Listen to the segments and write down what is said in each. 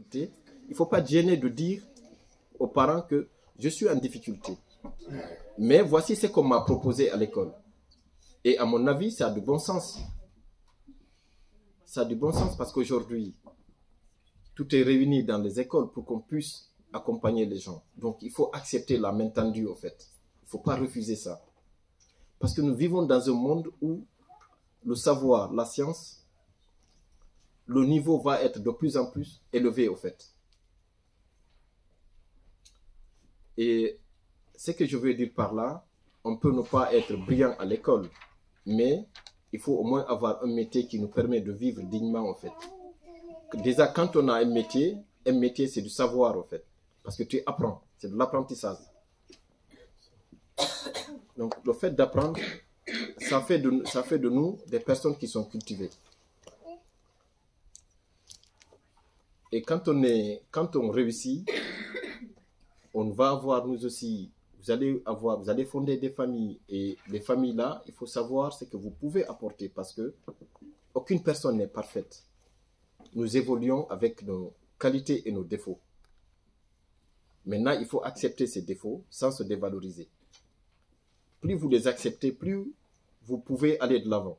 difficulté, il ne faut pas gêner de dire aux parents que je suis en difficulté. Mais voici ce qu'on m'a proposé à l'école. Et à mon avis, ça a du bon sens. Ça a du bon sens parce qu'aujourd'hui, tout est réuni dans les écoles pour qu'on puisse accompagner les gens. Donc, il faut accepter la main tendue, en fait. Il ne faut pas refuser ça. Parce que nous vivons dans un monde où le savoir, la science, le niveau va être de plus en plus élevé, en fait. Et ce que je veux dire par là, on peut ne pas être brillant à l'école, mais il faut au moins avoir un métier qui nous permet de vivre dignement, en fait. Déjà, quand on a un métier, c'est du savoir, en fait. Parce que tu apprends, c'est de l'apprentissage. Donc, le fait d'apprendre, ça fait de nous des personnes qui sont cultivées. Et quand on réussit, on va avoir, nous aussi, vous allez fonder des familles. Et les familles-là, il faut savoir ce que vous pouvez apporter parce que aucune personne n'est parfaite. Nous évoluons avec nos qualités et nos défauts. Maintenant, il faut accepter ces défauts sans se dévaloriser. Plus vous les acceptez, plus vous pouvez aller de l'avant.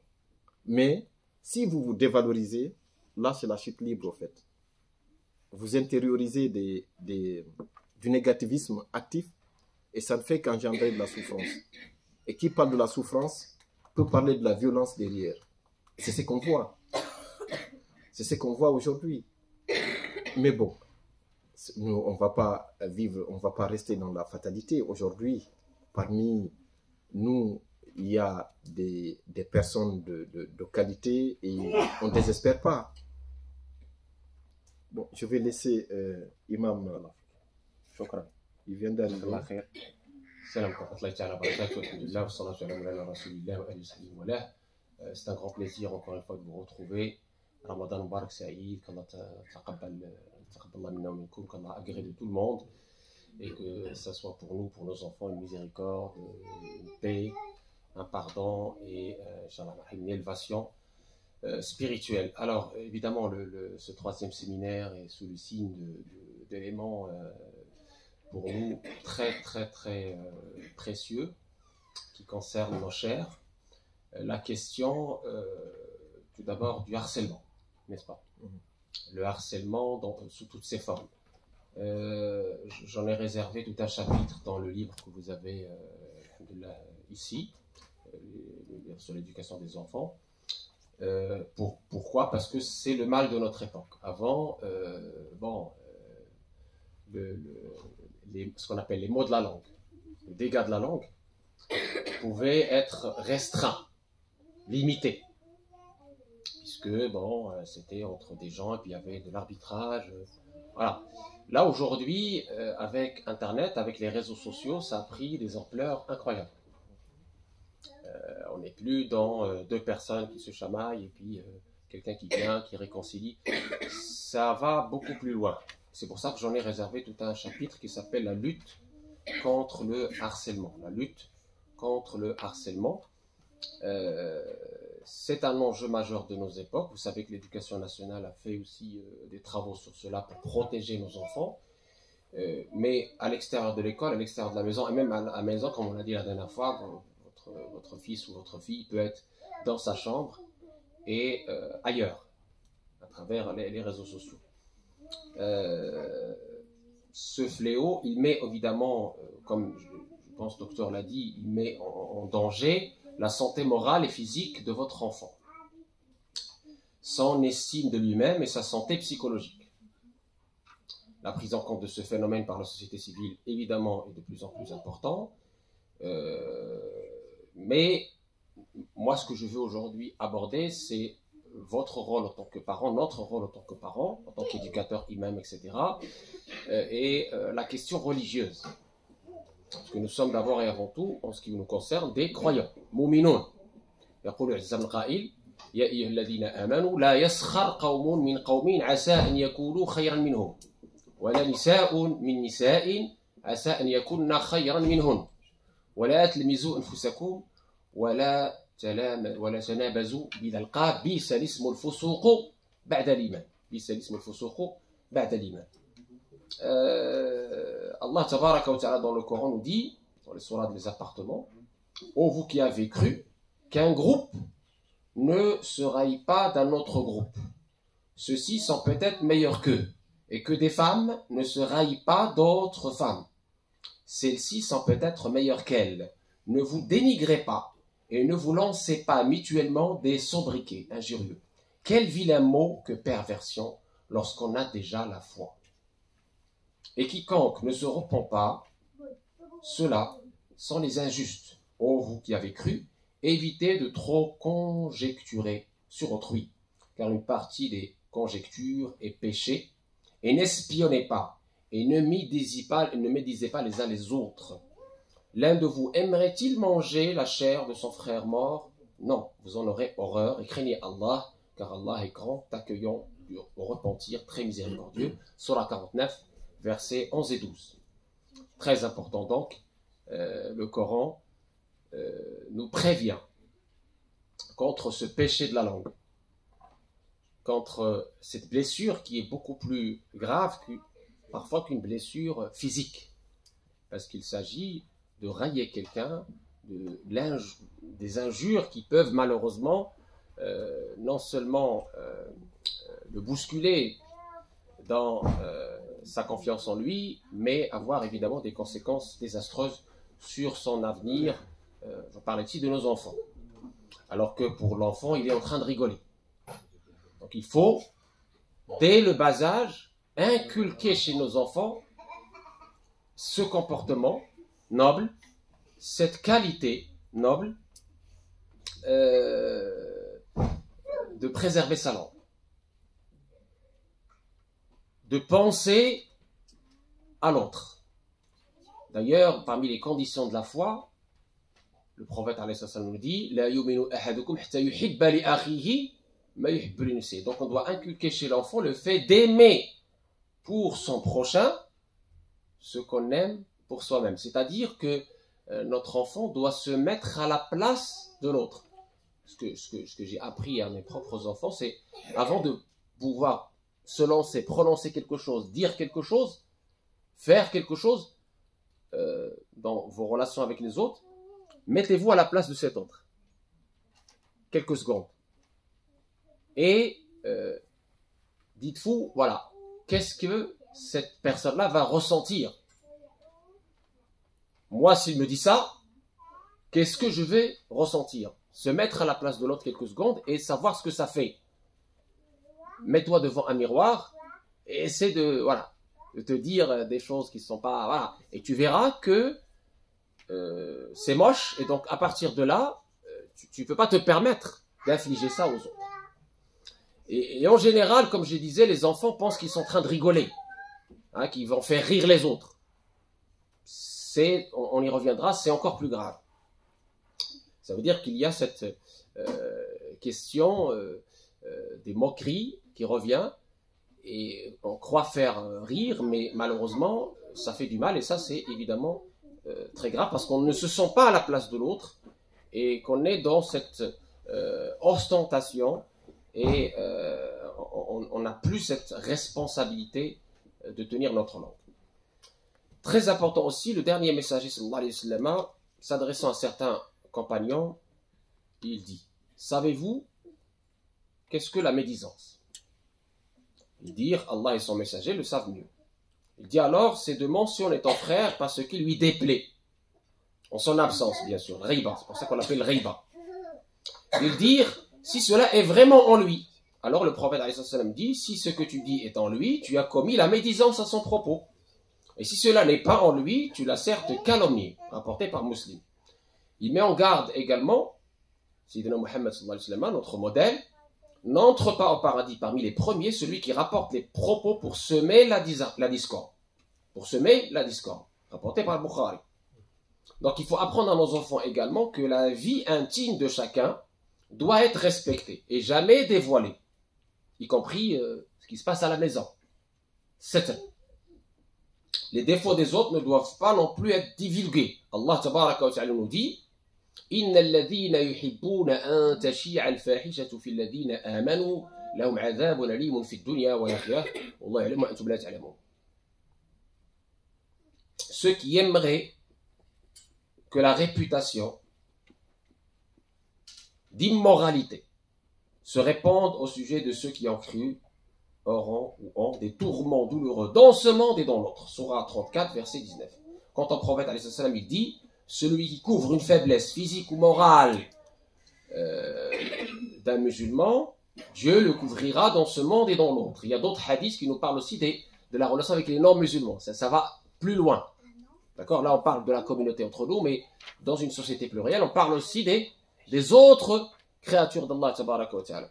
Mais si vous vous dévalorisez, là, c'est la chute libre, en fait. Vous intériorisez du négativisme actif et ça ne fait qu'engendrer de la souffrance. Et qui parle de la souffrance peut parler de la violence derrière. C'est ce qu'on voit. C'est ce qu'on voit aujourd'hui. Mais bon, nous, on ne va pas vivre, on ne va pas rester dans la fatalité. Aujourd'hui, parmi nous, il y a des personnes de qualité et on ne désespère pas. Bon, je vais laisser Imam. Shukran. Il vient d'arriver. Salam Allah ta'ala barakatuh, alhamdulillah, wa salatu ala rasulillah wa alihi wa sahbihi. C'est un grand plaisir encore une fois de vous retrouver. Ramadan Mubarak Saïd, qu'Allah taqabbal minna wa minkum, qu'Allah agrée de tout le monde et que ça soit pour nous, pour nos enfants, une miséricorde, une paix, un pardon et une élévation spirituelle. Alors évidemment, ce troisième séminaire est sous le signe d'éléments pour nous très très très précieux qui concernent nos chers. La question tout d'abord du harcèlement, n'est-ce pas? Le harcèlement sous toutes ses formes. J'en ai réservé tout un chapitre dans le livre que vous avez ici, sur l'éducation des enfants. Pourquoi? Parce que c'est le mal de notre époque. Avant, ce qu'on appelle les maux de la langue, les dégâts de la langue, pouvaient être restreints, limités. Puisque, c'était entre des gens et puis il y avait de l'arbitrage. Voilà. Là, aujourd'hui, avec Internet, avec les réseaux sociaux, ça a pris des ampleurs incroyables. On n'est plus dans deux personnes qui se chamaillent et puis quelqu'un qui vient, qui réconcilie. Ça va beaucoup plus loin. C'est pour ça que j'en ai réservé tout un chapitre qui s'appelle la lutte contre le harcèlement. La lutte contre le harcèlement. C'est un enjeu majeur de nos époques. Vous savez que l'éducation nationale a fait aussi des travaux sur cela pour protéger nos enfants. Mais à l'extérieur de l'école, à l'extérieur de la maison, et même à la maison, comme on l'a dit la dernière fois, votre fils ou votre fille peut être dans sa chambre et ailleurs, à travers les réseaux sociaux. Ce fléau, il met évidemment, comme je pense le docteur l'a dit, il met en danger la santé morale et physique de votre enfant, son estime de lui-même et sa santé psychologique. La prise en compte de ce phénomène par la société civile, évidemment, est de plus en plus important. Mais moi, ce que je veux aujourd'hui aborder, c'est votre rôle en tant que parent, notre rôle en tant que parent, en tant qu'éducateur, imam, etc. Et la question religieuse. Parce que nous sommes d'abord et avant tout, en ce qui nous concerne, des croyants. Mouminoun. يقول عز بن قائل يا أيها الذين آمنوا لا يسخر قوم من قوم عسى أن يكونوا خيرا منهم ولا نساء من نساء عسى أن يكون خيرا منهن ولا تلمزوا أنفسكم ولا تنابزوا بالألقاب بئس الاسم الفسوق بعد الإيمان بئس الاسم الفسوق بعد الإيمان. Allah tabaraka wa ta'ala dans le Coran nous dit, dans les sourates des appartements, ô vous qui avez cru qu'un groupe ne se raille pas d'un autre groupe. Ceux-ci sont peut-être meilleurs qu'eux, et que des femmes ne se raillent pas d'autres femmes. Celles-ci sont peut-être meilleures qu'elles. Ne vous dénigrez pas, et ne vous lancez pas mutuellement des sobriquets injurieux. Quel vilain mot que perversion lorsqu'on a déjà la foi. Et quiconque ne se repent pas, ceux-là sont les injustes. Ô vous qui avez cru, évitez de trop conjecturer sur autrui, car une partie des conjectures est péché, et n'espionnez pas, et ne médisez pas les uns les autres. L'un de vous aimerait-il manger la chair de son frère mort? Non, vous en aurez horreur, et craignez Allah, car Allah est grand, accueillant au repentir, très miséricordieux. Surah 49, versets 11 et 12. Très important donc, le Coran nous prévient contre ce péché de la langue, contre cette blessure qui est beaucoup plus grave parfois qu'une blessure physique, parce qu'il s'agit de railler quelqu'un, des injures qui peuvent malheureusement non seulement le bousculer dans sa confiance en lui, mais avoir évidemment des conséquences désastreuses sur son avenir. Je parle ici de nos enfants. Alors que pour l'enfant, il est en train de rigoler. Donc il faut, dès le bas âge, inculquer chez nos enfants ce comportement noble, cette qualité noble de préserver sa langue, de penser à l'autre. D'ailleurs, parmi les conditions de la foi, le prophète nous dit « La yuminu ahadukum hatta yuhibba li akhihi ma yuhibbu li nafsihi » Donc on doit inculquer chez l'enfant le fait d'aimer pour son prochain ce qu'on aime pour soi-même. C'est-à-dire que notre enfant doit se mettre à la place de l'autre. Ce que j'ai appris à mes propres enfants, c'est avant de pouvoir se lancer, prononcer quelque chose, dire quelque chose, faire quelque chose dans vos relations avec les autres, mettez-vous à la place de cet autre. Quelques secondes. Et dites-vous, voilà, qu'est-ce que cette personne-là va ressentir? Moi, s'il me dit ça, qu'est-ce que je vais ressentir? Se mettre à la place de l'autre quelques secondes et savoir ce que ça fait. Mets-toi devant un miroir et essaie de te dire des choses qui ne sont pas... Voilà. Et tu verras que c'est moche, et donc à partir de là, tu ne peux pas te permettre d'infliger ça aux autres. Et en général, comme je disais, les enfants pensent qu'ils sont en train de rigoler, qu'ils vont faire rire les autres. On y reviendra, c'est encore plus grave. Ça veut dire qu'il y a cette question des moqueries qui revient, et on croit faire rire, mais malheureusement, ça fait du mal, et ça c'est évidemment très grave, parce qu'on ne se sent pas à la place de l'autre, et qu'on est dans cette ostentation, et on n'a plus cette responsabilité de tenir notre langue. Très important aussi, le dernier messager sallallahu alayhi wa sallam, s'adressant à certains compagnons, il dit: savez-vous qu'est-ce que la médisance? Ils dirent: Allah et son messager le savent mieux. Il dit alors: c'est de mentionner ton frère parce qu'il lui déplaît, en son absence bien sûr, riba, c'est pour ça qu'on l'appelle riba. Ils dirent: si cela est vraiment en lui. Alors le prophète alayhi salam dit: si ce que tu dis est en lui, tu as commis la médisance à son propos. Et si cela n'est pas en lui, tu l'as certes calomnié, rapporté par Muslim. Il met en garde également, Sayyidina Muhammad sallallahu alayhi wa sallam, notre modèle: n'entre pas au paradis parmi les premiers celui qui rapporte les propos pour semer la discorde. Pour semer la discorde, rapporté par Bukhari. Donc il faut apprendre à nos enfants également que la vie intime de chacun doit être respectée et jamais dévoilée, y compris ce qui se passe à la maison. Les défauts des autres ne doivent pas non plus être divulgués. Allah tabaraka wa ta'ala nous dit: Inna alladhina yuhibbuna an tashi'a al-fahishatu fi alladhina amanu لهم عذاب أليم في الدنيا والآخرة والله يعلم وأنتم لا تعلمون. Ceux qui aimeraient que la réputation d'immoralité se répande au sujet de ceux qui ont cru auront ou ont des tourments douloureux dans ce monde et dans l'autre. Sourate 34, verset 19. Quand un prophète alayhi salam, il dit celui qui couvre une faiblesse physique ou morale d'un musulman, Dieu le couvrira dans ce monde et dans l'autre. Il y a d'autres hadiths qui nous parlent aussi de la relation avec les non-musulmans. Ça va plus loin. D'accord? Là, on parle de la communauté entre nous, mais dans une société plurielle, on parle aussi des autres créatures d'Allah tabaraka wa ta'ala.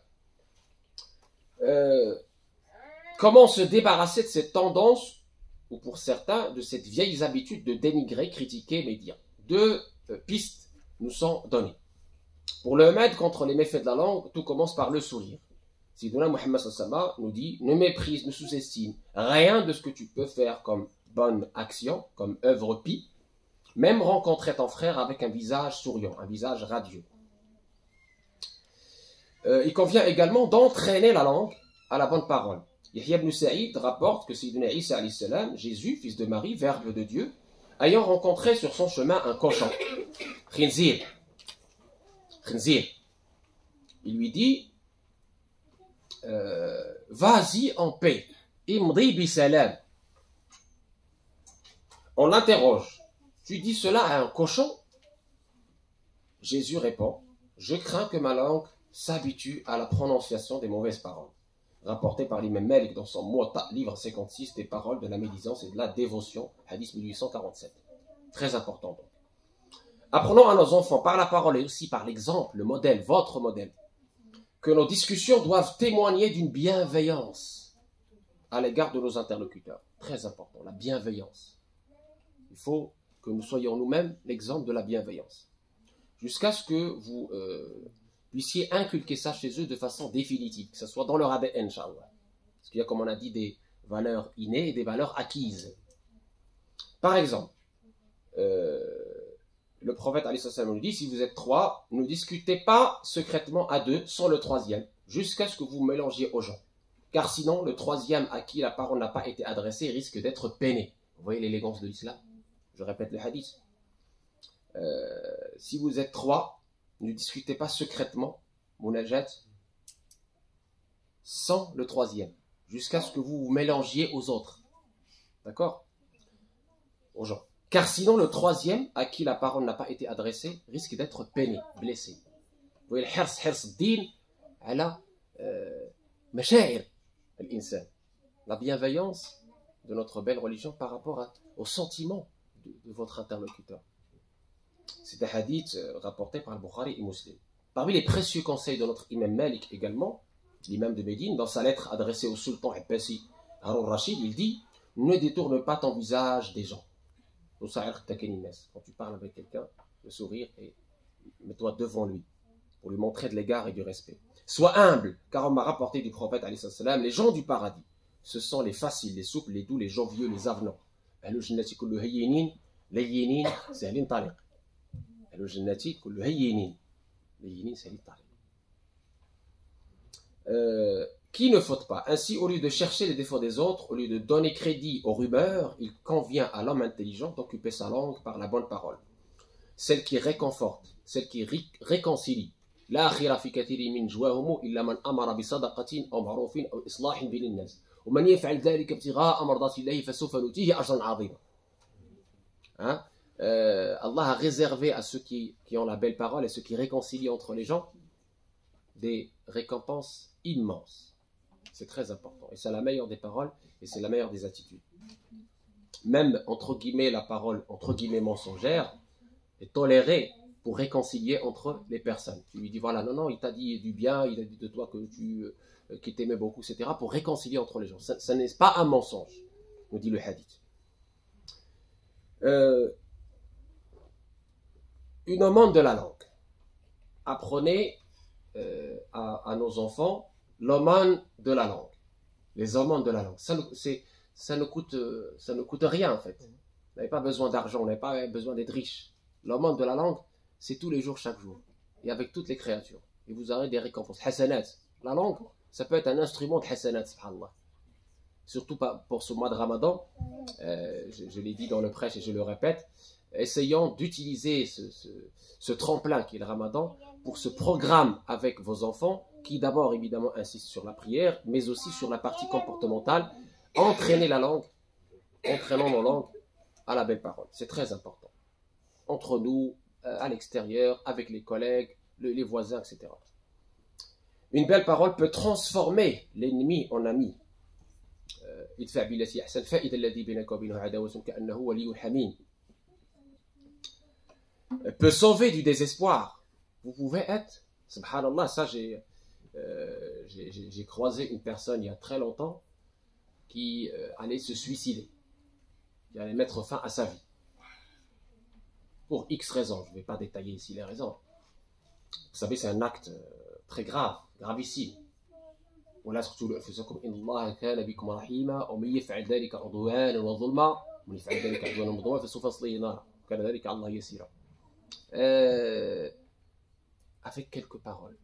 Comment se débarrasser de cette tendance, ou pour certains, de cette vieille habitude de dénigrer, critiquer, médire? Deux pistes nous sont données. Pour le remède contre les méfaits de la langue, tout commence par le sourire. Sidina Muhammad sallallahu nous dit, ne méprise, ne sous-estime rien de ce que tu peux faire comme bonne action, comme œuvre pie, même rencontrer ton frère avec un visage souriant, un visage radieux. Il convient également d'entraîner la langue à la bonne parole. Yahya ibn Sa'id rapporte que Sayyidina Isa alayhi salam, Jésus, fils de Marie, verbe de Dieu, ayant rencontré sur son chemin un cochon, Khinzir, il lui dit vas-y en paix, imdi bi salam. On l'interroge, tu dis cela à un cochon? Jésus répond, je crains que ma langue s'habitue à la prononciation des mauvaises paroles. Rapporté par l'imam Malik dans son Muwatta, livre 56, des paroles de la médisance et de la dévotion, hadith 1847. Très important donc. Apprenons à nos enfants par la parole et aussi par l'exemple, le modèle, votre modèle, que nos discussions doivent témoigner d'une bienveillance à l'égard de nos interlocuteurs. Très important, la bienveillance. Il faut que nous soyons nous-mêmes l'exemple de la bienveillance. Jusqu'à ce que vous puissiez inculquer ça chez eux de façon définitive, que ce soit dans leur ADN, Inch'Allah. Parce qu'il y a, comme on a dit, des valeurs innées et des valeurs acquises. Par exemple, le prophète alayhi salam nous dit, si vous êtes trois, ne discutez pas secrètement à deux sans le troisième, jusqu'à ce que vous mélangiez aux gens. Car sinon, le troisième à qui la parole n'a pas été adressée risque d'être peiné. Vous voyez l'élégance de l'islam? Je répète le hadith. Si vous êtes trois, ne discutez pas secrètement, munajat, sans le troisième, jusqu'à ce que vous vous mélangiez aux autres. D'accord? Aux gens. Car sinon, le troisième, à qui la parole n'a pas été adressée, risque d'être peiné, blessé. Vous voyez, le hirs din, ala mashair al-insan. La bienveillance de notre belle religion par rapport au sentiment de votre interlocuteur. C'est un hadith rapporté par Bukhari et Muslim. Parmi les précieux conseils de notre imam Malik également, l'imam de Médine, dans sa lettre adressée au sultan Abbasi Harun Rashid, il dit « Ne détourne pas ton visage des gens. » Quand tu parles avec quelqu'un, le sourire et mets-toi devant lui pour lui montrer de l'égard et du respect. Sois humble, car on m'a rapporté du prophète alayhi salam, les gens du paradis, ce sont les faciles, les souples, les doux, les jovieux, les avenants. Le jannati kullu hayyinin, layinin, sahlin tariq. Le jannati kullu hayyinin, layinin, sahlin tariq. Qui ne faute pas. Ainsi, au lieu de chercher les défauts des autres, au lieu de donner crédit aux rumeurs, il convient à l'homme intelligent d'occuper sa langue par la bonne parole. Celle qui réconforte, celle qui réconcilie. La khira fi kathiri min jouahum illa man amara bi sadaqatin aw ma'rufin aw islahin bain nas. Wa man yaf'al dhalika ibtigha'a mardati Allah fa sawfa nutihi ajran 'azima. Allah a réservé à ceux qui ont la belle parole et ceux qui réconcilient entre les gens des récompenses immenses. C'est très important. Et c'est la meilleure des paroles et c'est la meilleure des attitudes. Même, entre guillemets, la parole, entre guillemets, mensongère est tolérée pour réconcilier entre les personnes. Tu lui dis, voilà, non, il t'a dit du bien, il a dit de toi qu'il t'aimait beaucoup, etc. pour réconcilier entre les gens. Ça n'est pas un mensonge, nous dit le hadith. Une aumône de la langue. Apprenez à nos enfants l'aumône de la langue. Les aumônes de la langue. Ça ne coûte rien en fait. Vous n'avez pas besoin d'argent, vous n'avez pas besoin d'être riche. L'aumône de la langue, c'est tous les jours, chaque jour. Et avec toutes les créatures. Et vous aurez des récompenses. Hasanat. La langue, ça peut être un instrument de hasanat, subhanallah. Surtout pour ce mois de Ramadan, je l'ai dit dans le prêche et je le répète, essayons d'utiliser ce tremplin qui est le Ramadan pour ce programme avec vos enfants qui d'abord évidemment insiste sur la prière, mais aussi sur la partie comportementale, entraîner la langue, entraînant nos langues à la belle parole. C'est très important. Entre nous, à l'extérieur, avec les collègues, les voisins, etc. Une belle parole peut transformer l'ennemi en ami. Peut sauver du désespoir. Vous pouvez être, subhanallah, ça j'ai croisé une personne il y a très longtemps qui allait se suicider, qui allait mettre fin à sa vie. Pour X raisons, je ne vais pas détailler ici les raisons. Vous savez, c'est un acte très grave, gravissime. ولا تقتلوا أنفسكم إن الله كان بكم رحيما ومن يفعل ذلك عدوانا وظلما ومن يفعل ذلك عدوانا وظلما فسوف يصليه نارا وكان ذلك على الله يسيرا. Avec quelques paroles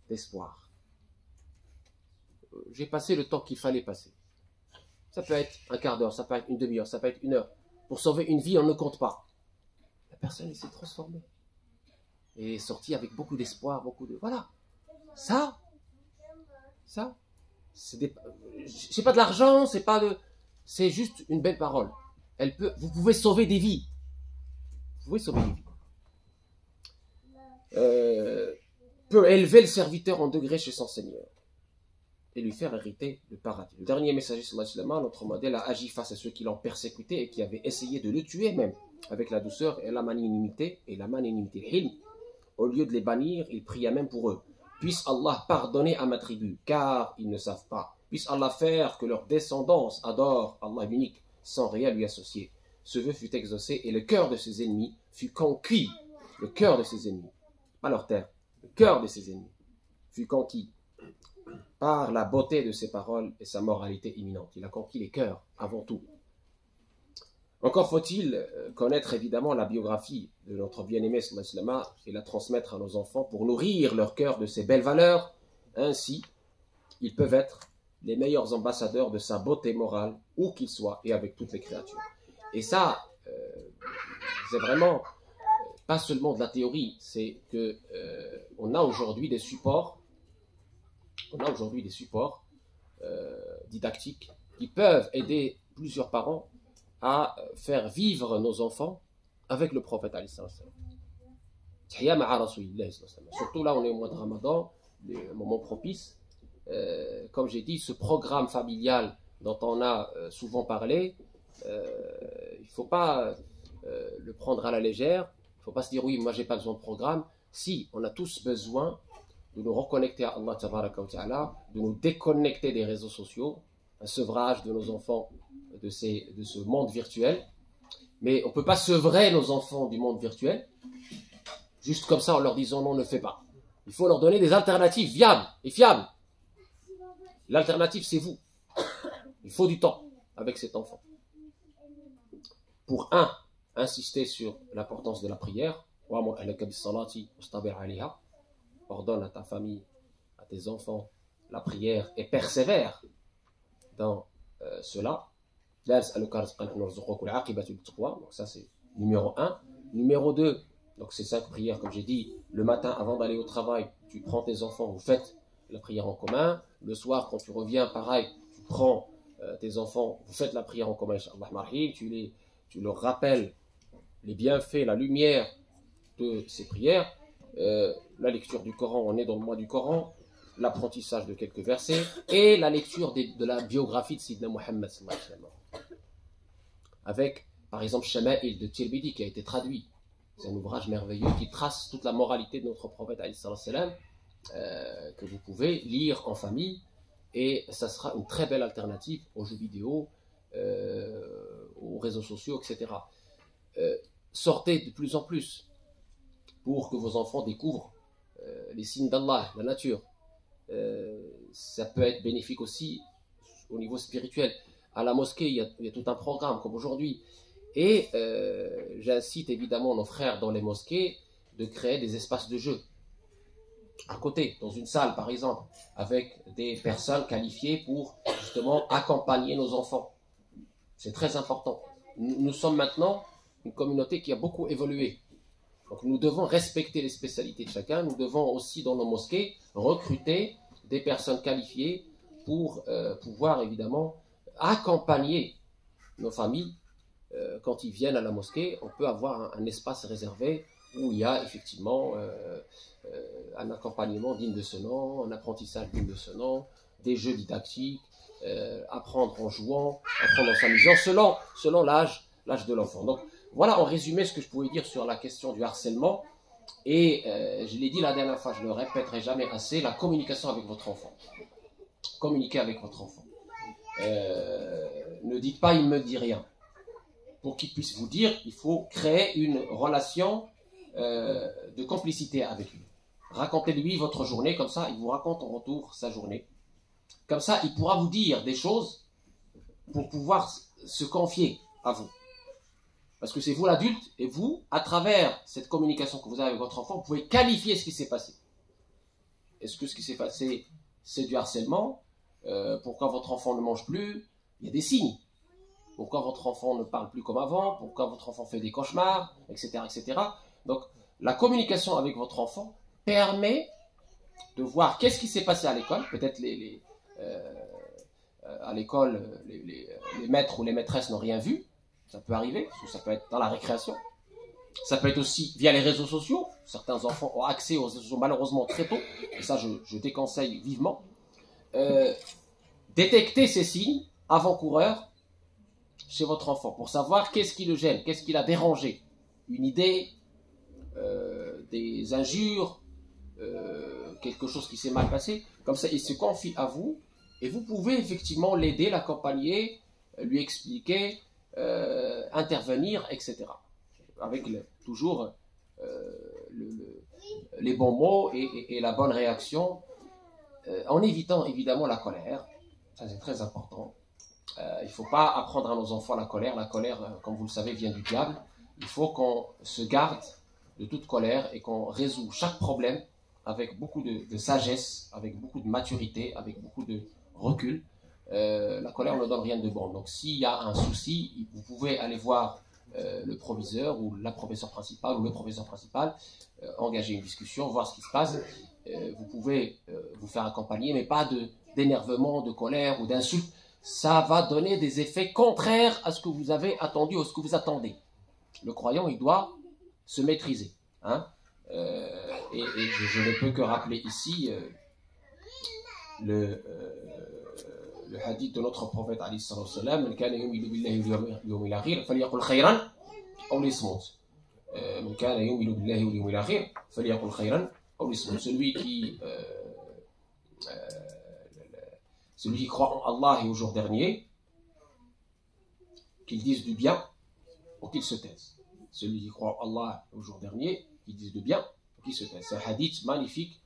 d'espoir. J'ai passé le temps qu'il fallait passer. Ça peut être un quart d'heure, ça peut être une demi-heure, ça peut être une heure. Pour sauver une vie, on ne compte pas. La personne s'est transformée et est sortie avec beaucoup d'espoir, beaucoup de... Voilà. Ça, c'est pas de l'argent, c'est juste une belle parole. Vous pouvez sauver des vies. Vous pouvez sauver des vies. Peut élever le serviteur en degré chez son Seigneur et lui faire hériter le paradis. Le dernier messager, sallallahu alayhi wa sallam, notre modèle, a agi face à ceux qui l'ont persécuté et qui avaient essayé de le tuer même, avec la douceur et la magnanimité, le hilm. Au lieu de les bannir, il pria même pour eux. Puisse Allah pardonner à ma tribu, car ils ne savent pas. Puisse Allah faire que leur descendance adore Allah unique, sans rien lui associer. Ce vœu fut exaucé et le cœur de ses ennemis fut conquis. Le cœur de ses ennemis, pas leur terre, le cœur de ses ennemis fut conquis par la beauté de ses paroles et sa moralité imminente. Il a conquis les cœurs avant tout. Encore faut-il connaître évidemment la biographie de notre bien-aimé sallallahu alayhi wa sallam et la transmettre à nos enfants pour nourrir leur cœur de ces belles valeurs. Ainsi, ils peuvent être les meilleurs ambassadeurs de sa beauté morale, où qu'ils soient et avec toutes les créatures. Et ça, c'est vraiment pas seulement de la théorie, c'est que on a aujourd'hui des supports, didactiques qui peuvent aider plusieurs parents à faire vivre nos enfants avec le prophète alayhi salam. Surtout là, on est au mois de Ramadan, le moment propice. Comme j'ai dit, ce programme familial dont on a souvent parlé, il ne faut pas le prendre à la légère. Il ne faut pas se dire oui, moi j'ai pas besoin de programme. Si, on a tous besoin de nous reconnecter à Allah tabaraka wa ta'ala, de nous déconnecter des réseaux sociaux, un sevrage de nos enfants de ce monde virtuel. Mais on ne peut pas sevrer nos enfants du monde virtuel juste comme ça en leur disant non, ne fais pas. Il faut leur donner des alternatives viables et fiables. L'alternative, c'est vous. Il faut du temps avec cet enfant. Pour insister sur l'importance de la prière. Ordonne à ta famille, à tes enfants, la prière et persévère dans cela. Donc ça c'est numéro 1. Numéro 2, donc c'est 5 prières comme j'ai dit. Le matin avant d'aller au travail, tu prends tes enfants, vous faites la prière en commun. Le soir quand tu reviens, pareil, tu prends tes enfants, vous faites la prière en commun, tu leur rappelles les bienfaits, la lumière de ces prières. La lecture du Coran, on est dans le mois du Coran, l'apprentissage de quelques versets et la lecture de la biographie de Sidna Muhammad sallallahu alayhi wa sallam. Avec, par exemple, Shama'il de Tirmidhi qui a été traduit. C'est un ouvrage merveilleux qui trace toute la moralité de notre prophète alayhi salam, que vous pouvez lire en famille et ça sera une très belle alternative aux jeux vidéo, aux réseaux sociaux, etc. Sortez de plus en plus pour que vos enfants découvrent les signes d'Allah, la nature. Ça peut être bénéfique aussi au niveau spirituel. À la mosquée, il y a tout un programme comme aujourd'hui. Et j'incite évidemment nos frères dans les mosquées de créer des espaces de jeu. à côté, dans une salle par exemple, avec des personnes qualifiées pour justement accompagner nos enfants. C'est très important. Nous sommes maintenant une communauté qui a beaucoup évolué. Donc nous devons respecter les spécialités de chacun. Nous devons aussi dans nos mosquées recruter des personnes qualifiées pour pouvoir évidemment accompagner nos familles. Quand ils viennent à la mosquée, on peut avoir un espace réservé où il y a effectivement un accompagnement digne de ce nom, un apprentissage digne de ce nom, des jeux didactiques, apprendre en jouant, apprendre en s'amusant, selon l'âge de l'enfant. Donc voilà en résumé ce que je pouvais dire sur la question du harcèlement. Et je l'ai dit la dernière fois, je ne le répéterai jamais assez, la communication avec votre enfant. Communiquez avec votre enfant. Ne dites pas « il ne me dit rien ». Pour qu'il puisse vous dire, il faut créer une relation de complicité avec lui. Racontez-lui votre journée, comme ça, il vous raconte en retour sa journée. Comme ça, il pourra vous dire des choses pour pouvoir se confier à vous. Parce que c'est vous l'adulte, et vous, à travers cette communication que vous avez avec votre enfant, vous pouvez qualifier ce qui s'est passé. Est-ce que ce qui s'est passé, c'est du harcèlement? Pourquoi votre enfant ne mange plus? Il y a des signes. Pourquoi votre enfant ne parle plus comme avant? Pourquoi votre enfant fait des cauchemars? Etc. etc. Donc, la communication avec votre enfant permet de voir qu'est-ce qui s'est passé à l'école. Peut-être à l'école, les maîtres ou les maîtresses n'ont rien vu. Ça peut arriver, parce que ça peut être dans la récréation. Ça peut être aussi via les réseaux sociaux. Certains enfants ont accès aux réseaux sociaux malheureusement très tôt. Et ça, je déconseille vivement. Détectez ces signes avant-coureurs chez votre enfant pour savoir qu'est-ce qui le gêne, qu'est-ce qui l'a dérangé. Une idée, des injures, quelque chose qui s'est mal passé. Comme ça, il se confie à vous et vous pouvez effectivement l'aider, l'accompagner, lui expliquer, intervenir, etc. Avec toujours les bons mots et la bonne réaction, en évitant évidemment la colère. Ça, c'est très important. Il ne faut pas apprendre à nos enfants la colère. La colère, comme vous le savez, vient du diable. Il faut qu'on se garde de toute colère et qu'on résout chaque problème avec beaucoup de sagesse, avec beaucoup de maturité, avec beaucoup de recul. La colère ne donne rien de bon. Donc s'il y a un souci, vous pouvez aller voir le proviseur ou la professeure principale ou le professeur principal, engager une discussion, voir ce qui se passe. Vous pouvez vous faire accompagner, mais pas d'énervement, de colère ou d'insulte. Ça va donner des effets contraires à ce que vous avez attendu ou à ce que vous attendez. Le croyant, il doit se maîtriser. Hein, et je ne peux que rappeler ici le hadith de notre prophète alayhi salam, man kana yu'minu billahi wal yawmil akhir falyaqul khayran aw liyasmut. Man kana yu'minu billahi wal yawmil akhir falyaqul khayran aw liyasmut. Celui qui croit en Allah et au jour dernier, qu'il dise du bien ou qu'il se taise. Celui qui croit en Allah et au jour dernier, qu'il dise du bien ou qu'il se taise. C'est un hadith magnifique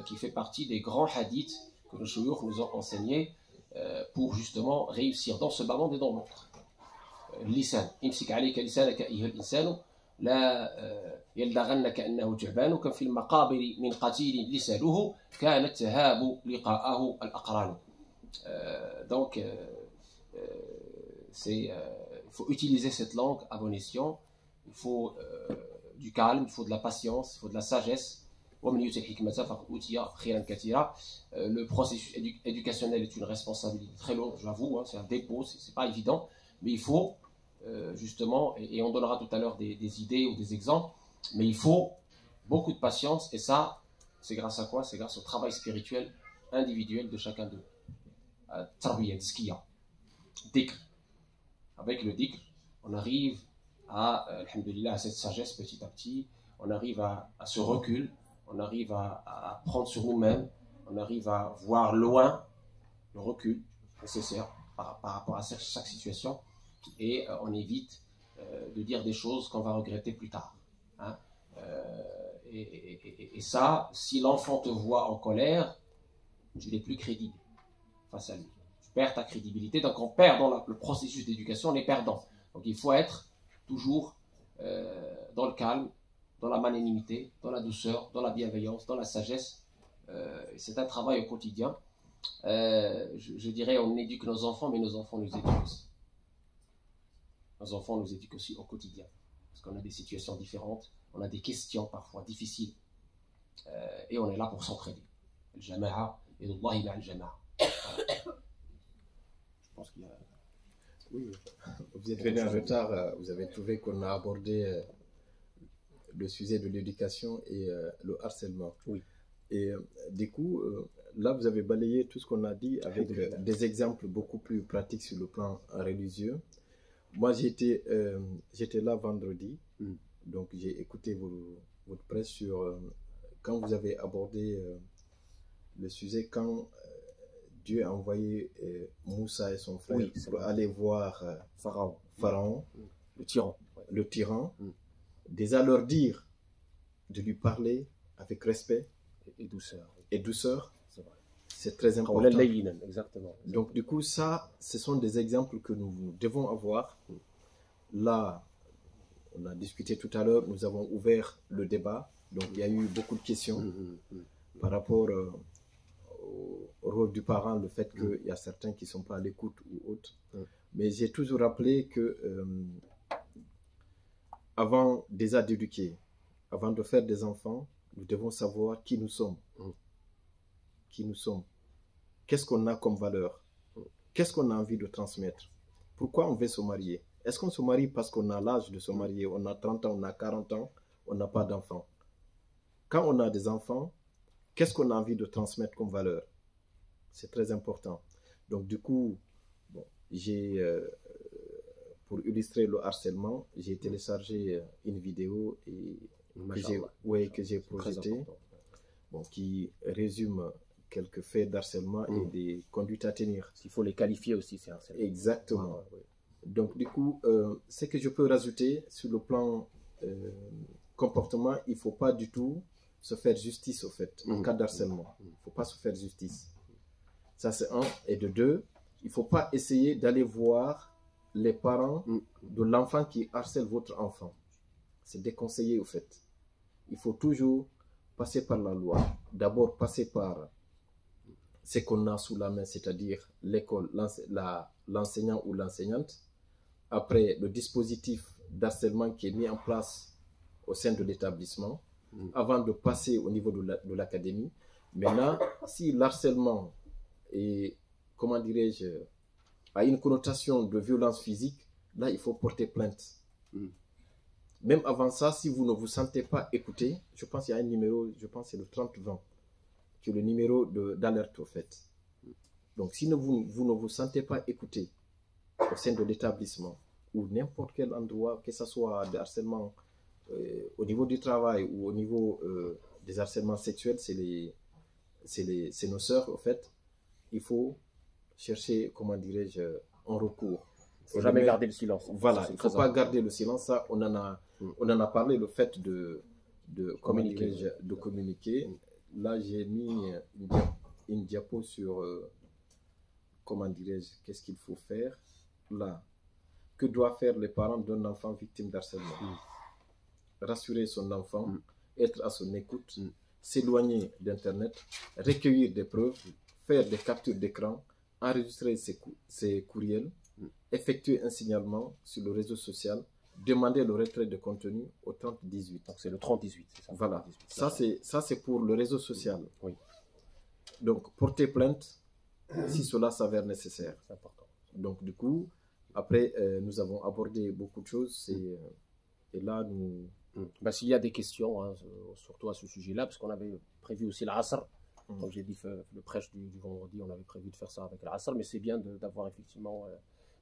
qui fait partie des grands hadiths que nos chouyours nous ont enseignés pour justement réussir dans ce bas-monde et dans l'autre. Lisan. Imsik alayka lisanaka ayyuha al-insanu la yaldaghannaka ka'annahu ju'banu kam fil maqabiri min qatilin lisaluhu kanat tahabu liqa'ahu al-aqran. Donc, il faut utiliser cette langue à bon escient. Il faut du calme, il faut de la patience, il faut de la sagesse. Le processus éducationnel est une responsabilité très lourde, j'avoue, hein, c'est un dépôt, c'est pas évident, mais il faut justement, et on donnera tout à l'heure des idées ou des exemples, mais il faut beaucoup de patience, et ça, c'est grâce à quoi? C'est grâce au travail spirituel individuel de chacun d'eux. Tarbiya, tzkiya, dhikr. Avec le dhikr, on arrive alhamdulillah, à cette sagesse petit à petit, on arrive à ce recul, on arrive à prendre sur nous-mêmes, on arrive à voir loin le recul nécessaire par rapport à chaque situation, et on évite de dire des choses qu'on va regretter plus tard. Hein. Et ça, si l'enfant te voit en colère, tu n'es plus crédible face à lui. Tu perds ta crédibilité, donc on perd dans le processus d'éducation, on est perdant. Donc il faut être toujours dans le calme, dans la magnanimité, dans la douceur, dans la bienveillance, dans la sagesse. C'est un travail au quotidien. Je dirais, on éduque nos enfants, mais nos enfants nous éduquent aussi. Nos enfants nous éduquent aussi au quotidien. Parce qu'on a des situations différentes, on a des questions parfois difficiles. Et on est là pour s'entraider. Al-jama'a, et Allahi ma'al jama'a. Je pense qu'il y a... Oui, vous êtes venu en retard, vous avez trouvé qu'on a abordé le sujet de l'éducation et le harcèlement. Oui. Et du coup, là, vous avez balayé tout ce qu'on a dit avec des exemples beaucoup plus pratiques sur le plan religieux. Moi, j'étais là vendredi, donc j'ai écouté votre presse sur quand vous avez abordé le sujet, quand Dieu a envoyé Moussa et son frère pour aller voir Pharaon, le tyran, déjà leur dire de lui parler avec respect et douceur. C'est très important. Exactement. Donc du coup, ça, ce sont des exemples que nous devons avoir. Là, on a discuté tout à l'heure, nous avons ouvert le débat. Donc il y a eu beaucoup de questions par rapport au rôle du parent, le fait qu'il y a certains qui ne sont pas à l'écoute ou autres. Mais j'ai toujours rappelé que avant déjà d'éduquer, avant de faire des enfants, nous devons savoir qui nous sommes. Qui nous sommes. Qu'est-ce qu'on a comme valeur? Qu'est-ce qu'on a envie de transmettre? Pourquoi on veut se marier? Est-ce qu'on se marie parce qu'on a l'âge de se marier? On a 30 ans, on a 40 ans, on n'a pas d'enfants. Quand on a des enfants, qu'est-ce qu'on a envie de transmettre comme valeur? C'est très important. Donc du coup, bon, pour illustrer le harcèlement, j'ai téléchargé une vidéo que j'ai projetée, qui résume quelques faits d'harcèlement et des conduites à tenir. Il faut les qualifier aussi, c'est harcèlement. Exactement. Donc du coup, ce que je peux rajouter sur le plan comportement, il ne faut pas du tout se faire justice au fait, en cas d'harcèlement. Il ne faut pas se faire justice. Ça c'est un. Et de deux, il ne faut pas essayer d'aller voir les parents de l'enfant qui harcèle votre enfant. C'est déconseillé au fait. Il faut toujours passer par la loi. D'abord passer par ce qu'on a sous la main, c'est-à-dire l'école, l'enseignant ou l'enseignante. Après, le dispositif d'harcèlement qui est mis en place au sein de l'établissement, avant de passer au niveau de l'académie. Maintenant, si l'harcèlement est, comment dirais-je, a une connotation de violence physique, là, il faut porter plainte. Même avant ça, si vous ne vous sentez pas écouté, je pense qu'il y a un numéro, je pense que c'est le 3020, qui est le numéro d'alerte au fait. Donc, si vous ne vous sentez pas écouté au sein de l'établissement, ou n'importe quel endroit, que ce soit de harcèlement au niveau du travail ou au niveau des harcèlements sexuels, c'est nos sœurs, au fait, il faut chercher, comment dirais-je, un recours. Il ne faut jamais garder le silence. Voilà, il ne faut pas garder le silence. Ça, on en a parlé, le fait de communiquer. Là, j'ai mis une diapo sur, comment dirais-je, qu'est-ce qu'il faut faire. Là, que doivent faire les parents d'un enfant victime d'harcèlement? Rassurer son enfant, être à son écoute, s'éloigner d'Internet, recueillir des preuves, faire des captures d'écran, enregistrer ses courriels, effectuer un signalement sur le réseau social, demander le retrait de contenu au 3018. Donc c'est le 3018, c'est ça? Voilà, ça c'est pour le réseau social. Oui. Donc porter plainte si cela s'avère nécessaire. C'est important. Donc du coup, après nous avons abordé beaucoup de choses et là nous... S'il y a des questions, hein, surtout à ce sujet-là, parce qu'on avait prévu aussi l'Asr. Comme j'ai dit, le prêche du vendredi, on avait prévu de faire ça avec l'Asr, mais c'est bien d'avoir effectivement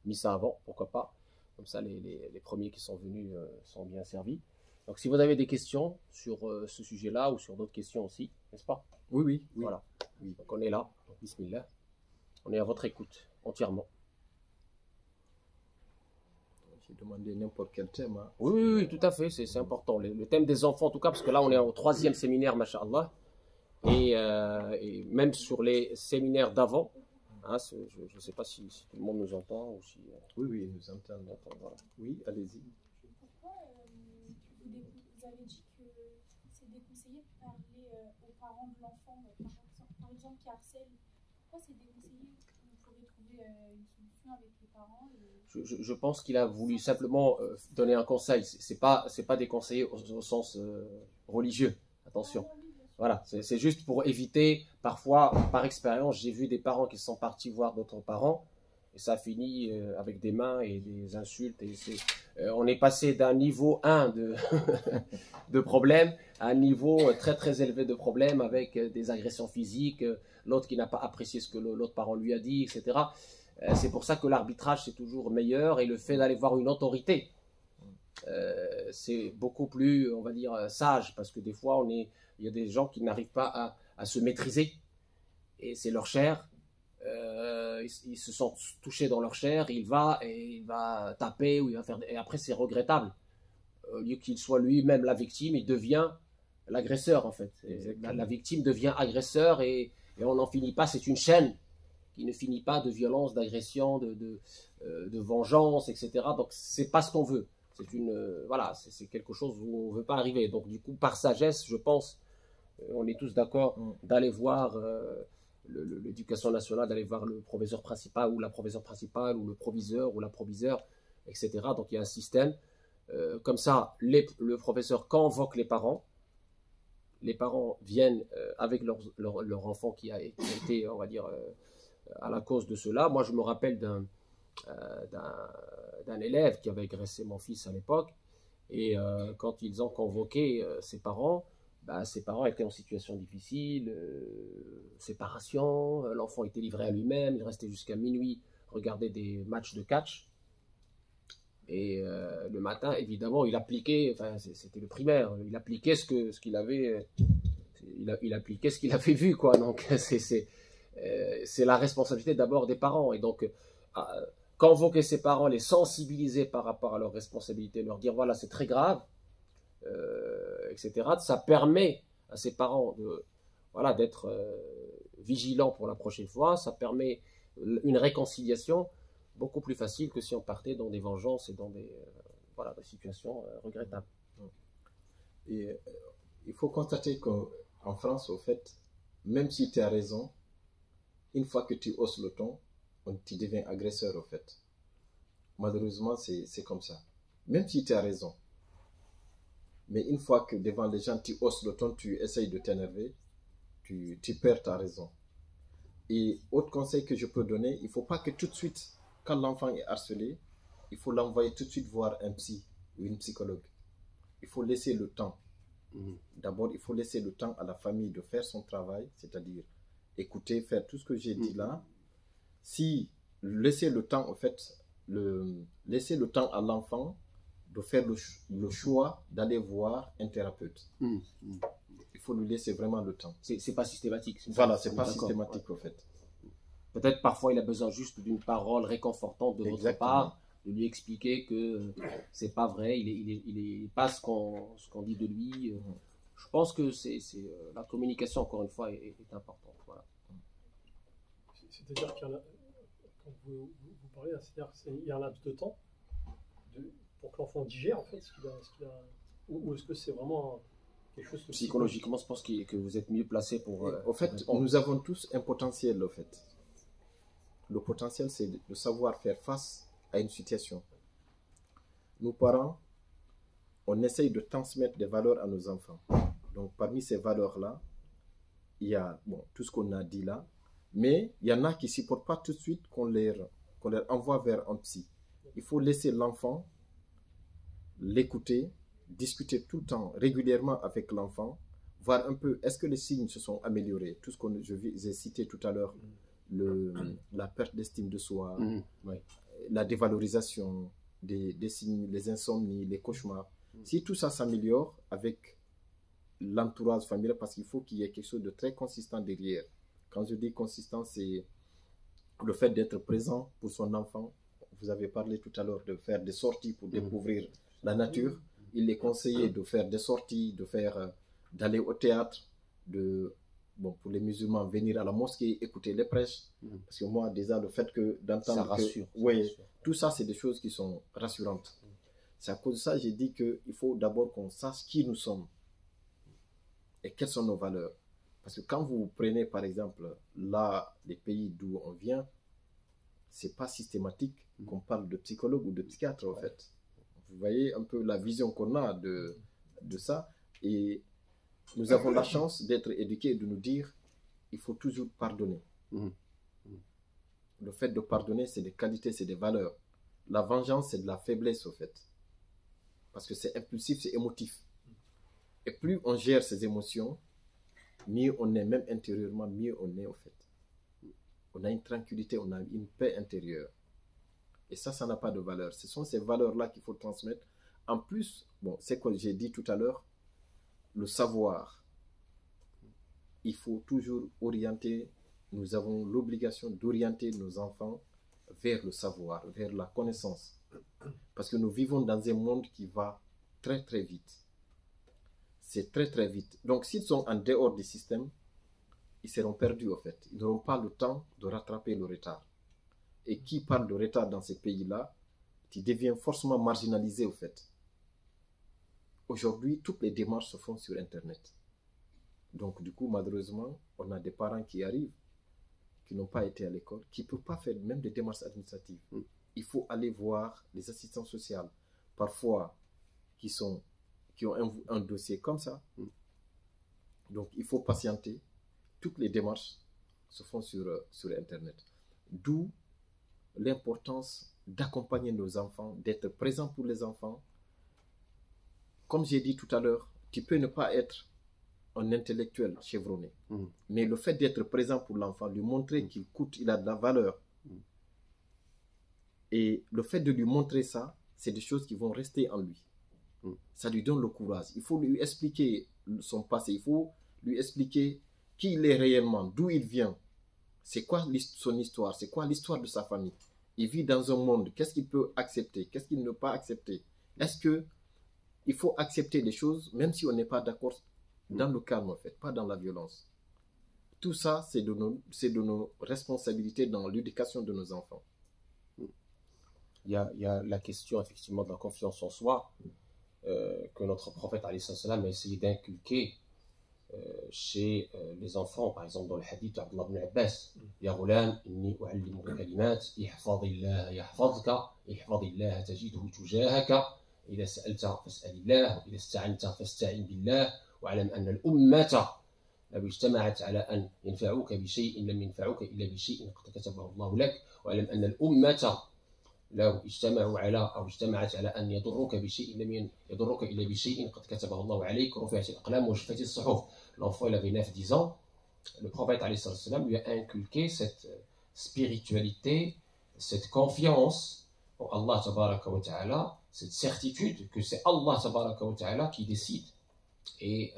mis ça avant, pourquoi pas. Comme ça, les premiers qui sont venus sont bien servis. Donc, si vous avez des questions sur ce sujet-là ou sur d'autres questions aussi, n'est-ce pas? Oui. Voilà. Oui. Donc, on est là. Donc, bismillah. On est à votre écoute entièrement. J'ai demandé n'importe quel thème. Hein. Oui, tout à fait. C'est important. Le thème des enfants, en tout cas, parce que là, on est au 3e séminaire, masha'Allah. Et même sur les séminaires d'avant, hein, je ne sais pas si tout le monde nous entend ou si... Oui, ils nous entendent. Voilà. Oui, allez-y. Pourquoi vous vous avez dit que c'est déconseillé de parler aux parents de l'enfant, par exemple, qui harcèle. Pourquoi c'est déconseillé? Vous pouvez trouver une solution avec les parents Je pense qu'il a voulu simplement donner un conseil. C'est pas déconseillé au sens religieux. Attention. Voilà, c'est juste pour éviter, parfois, par expérience, j'ai vu des parents qui sont partis voir d'autres parents et ça finit avec des mains et des insultes. Et on est passé d'un niveau 1 de problème à un niveau très très élevé de problème avec des agressions physiques, l'autre qui n'a pas apprécié ce que l'autre parent lui a dit, etc. C'est pour ça que l'arbitrage c'est toujours meilleur et le fait d'aller voir une autorité, c'est beaucoup plus, on va dire, sage parce que des fois il y a des gens qui n'arrivent pas à se maîtriser et c'est leur chair. Ils se sentent touchés dans leur chair, il va taper ou il va faire, et après c'est regrettable. Au lieu qu'il soit lui-même la victime, il devient l'agresseur en fait. La victime devient agresseur et on n'en finit pas. C'est une chaîne qui ne finit pas de violence, d'agression, de vengeance, etc. Donc c'est pas ce qu'on veut. C'est quelque chose où on veut pas arriver. Donc du coup, par sagesse, je pense, on est tous d'accord d'aller voir l'éducation nationale, d'aller voir le professeur principal ou la professeure principale ou le proviseur ou la proviseure, etc. Donc il y a un système. Comme ça, le professeur convoque les parents viennent avec leur enfant qui a été, on va dire, à la cause de cela. Moi, je me rappelle d'un élève qui avait agressé mon fils à l'époque, et quand ils ont convoqué ses parents étaient en situation difficile, séparation, l'enfant était livré à lui-même, il restait jusqu'à minuit regarder des matchs de catch. Et le matin, évidemment, il appliquait, c'était le primaire, il appliquait ce qu'il avait, il appliquait ce qu'il avait vu, quoi. Donc c'est la responsabilité d'abord des parents. Et donc convoquer ses parents, les sensibiliser par rapport à leurs responsabilités, leur dire voilà c'est très grave, etc. Ça permet à ses parents d'être vigilants pour la prochaine fois. Ça permet une réconciliation beaucoup plus facile que si on partait dans des vengeances et dans des situations regrettables. Et il faut constater qu'en France, au fait, même si tu as raison, une fois que tu hausses le ton, tu deviens agresseur, au fait. Malheureusement, c'est comme ça. Même si tu as raison. Mais une fois que devant les gens, tu hausses le ton, tu essayes de t'énerver, tu perds ta raison. Et autre conseil que je peux donner, il ne faut pas que tout de suite, quand l'enfant est harcelé, il faut l'envoyer tout de suite voir un psy ou une psychologue. Il faut laisser le temps. D'abord, il faut laisser le temps à la famille de faire son travail, c'est-à-dire écouter, faire tout ce que j'ai dit là. Si laisser le temps, en fait, laisser le temps à l'enfant de faire le choix d'aller voir un thérapeute. Il faut lui laisser vraiment le temps. C'est pas systématique. Voilà, c'est pas systématique, en fait. Peut-être parfois il a besoin juste d'une parole réconfortante de votre part, de lui expliquer que c'est pas vrai, il pas ce qu'on dit de lui. Je pense que la communication, encore une fois, est importante. Voilà. C'est-à-dire qu'il y en a, quand vous parlez, c'est-à-dire qu'il y a un laps de temps pour que l'enfant digère en fait ce qu'il a, ou est-ce que c'est vraiment quelque chose de psychologiquement, je pense que vous êtes mieux placé pour. Au fait, nous avons tous un potentiel, au fait. Le potentiel, c'est de savoir faire face à une situation. Nos parents, on essaye de transmettre des valeurs à nos enfants. Donc, parmi ces valeurs-là, il y a tout ce qu'on a dit là, mais il y en a qui ne supportent pas tout de suite qu'on les envoie vers un psy. Il faut laisser l'enfant l'écouter, discuter tout le temps, régulièrement avec l'enfant, voir un peu, est-ce que les signes se sont améliorés? Tout ce que j'ai cité tout à l'heure, la perte d'estime de soi, la dévalorisation des signes, les insomnies, les cauchemars. Si tout ça s'améliore avec l'entourage familial, parce qu'il faut qu'il y ait quelque chose de très consistant derrière. Quand je dis consistant, c'est le fait d'être présent pour son enfant. Vous avez parlé tout à l'heure de faire des sorties pour découvrir la nature. Il est conseillé de faire des sorties, d'aller au théâtre, pour les musulmans, venir à la mosquée, écouter les prêches. Parce que moi, déjà, le fait que d'entendre... Ça rassure. Oui, tout ça, c'est des choses qui sont rassurantes. C'est à cause de ça que j'ai dit qu'il faut d'abord qu'on sache qui nous sommes et quelles sont nos valeurs. Parce que quand vous prenez par exemple là les pays d'où on vient, c'est pas systématique qu'on parle de psychologue ou de psychiatre en fait. Vous voyez un peu la vision qu'on a de ça, et nous avons la chance d'être éduqués et de nous dire il faut toujours pardonner. Le fait de pardonner, c'est des qualités, c'est des valeurs. La vengeance, c'est de la faiblesse au fait. Parce que c'est impulsif, c'est émotif. Et plus on gère ses émotions, mieux on est, même intérieurement, mieux on est au fait. On a une tranquillité, on a une paix intérieure. Et ça n'a pas de valeur. Ce sont ces valeurs-là qu'il faut transmettre. En plus, bon, c'est ce que j'ai dit tout à l'heure, le savoir. Il faut toujours orienter, nous avons l'obligation d'orienter nos enfants vers le savoir, vers la connaissance. Parce que nous vivons dans un monde qui va très très vite. C'est très très vite. Donc s'ils sont en dehors du système, ils seront perdus en fait. Ils n'auront pas le temps de rattraper le retard. Et qui parle de retard dans ces pays-là, tu deviens forcément marginalisé au fait. Aujourd'hui, toutes les démarches se font sur Internet. Donc du coup, malheureusement, on a des parents qui arrivent, qui n'ont pas été à l'école, qui ne peuvent pas faire même des démarches administratives. Il faut aller voir les assistants sociaux, parfois qui ont un dossier comme ça. Donc il faut patienter. Toutes les démarches se font sur Internet. D'où l'importance d'accompagner nos enfants, d'être présent pour les enfants. Comme j'ai dit tout à l'heure, tu peux ne pas être un intellectuel chevronné, mais le fait d'être présent pour l'enfant, lui montrer qu'il coûte, il a de la valeur, et le fait de lui montrer ça, c'est des choses qui vont rester en lui. Ça lui donne le courage. Il faut lui expliquer son passé, il faut lui expliquer qui il est réellement, d'où il vient, c'est quoi son histoire, c'est quoi l'histoire de sa famille. Il vit dans un monde, qu'est-ce qu'il peut accepter, qu'est-ce qu'il ne peut pas accepter. Est-ce que il faut accepter les choses, même si on n'est pas d'accord, dans le calme en fait, pas dans la violence. Tout ça, c'est de nos responsabilités dans l'éducation de nos enfants. Il y a la question effectivement de la confiance en soi que notre prophète alayhi salam a essayé d'inculquer chez les enfants. Par exemple, dans le hadith d'Abdullah ibn Abbas, Ya ghulam, inni u'allimuka kalimat, ihfazillah yahfazka, ihfazillah tajidhu tujahaka, إذا سألت فاسأل الله وإذا استعنت فاستعن بالله واعلم أن الأمة لو اجتمعت على أن ينفعوك بشيء لم ينفعوك إلا بشيء قد كتبه الله لك واعلم أن الأمة لو اجتمعوا على أو اجتمعت على أن يضروك بشيء لم يضروك إلا بشيء قد كتبه الله عليك رفعت الأقلام وجفت الصحف. L'enfant il avait 9-10 ans, le prophète alayhi salam lui a inculqué cette spiritualité, cette confiance en Allah tabaraka wa ta'ala, cette certitude que c'est Allah tabaraka wa ta'ala qui décide et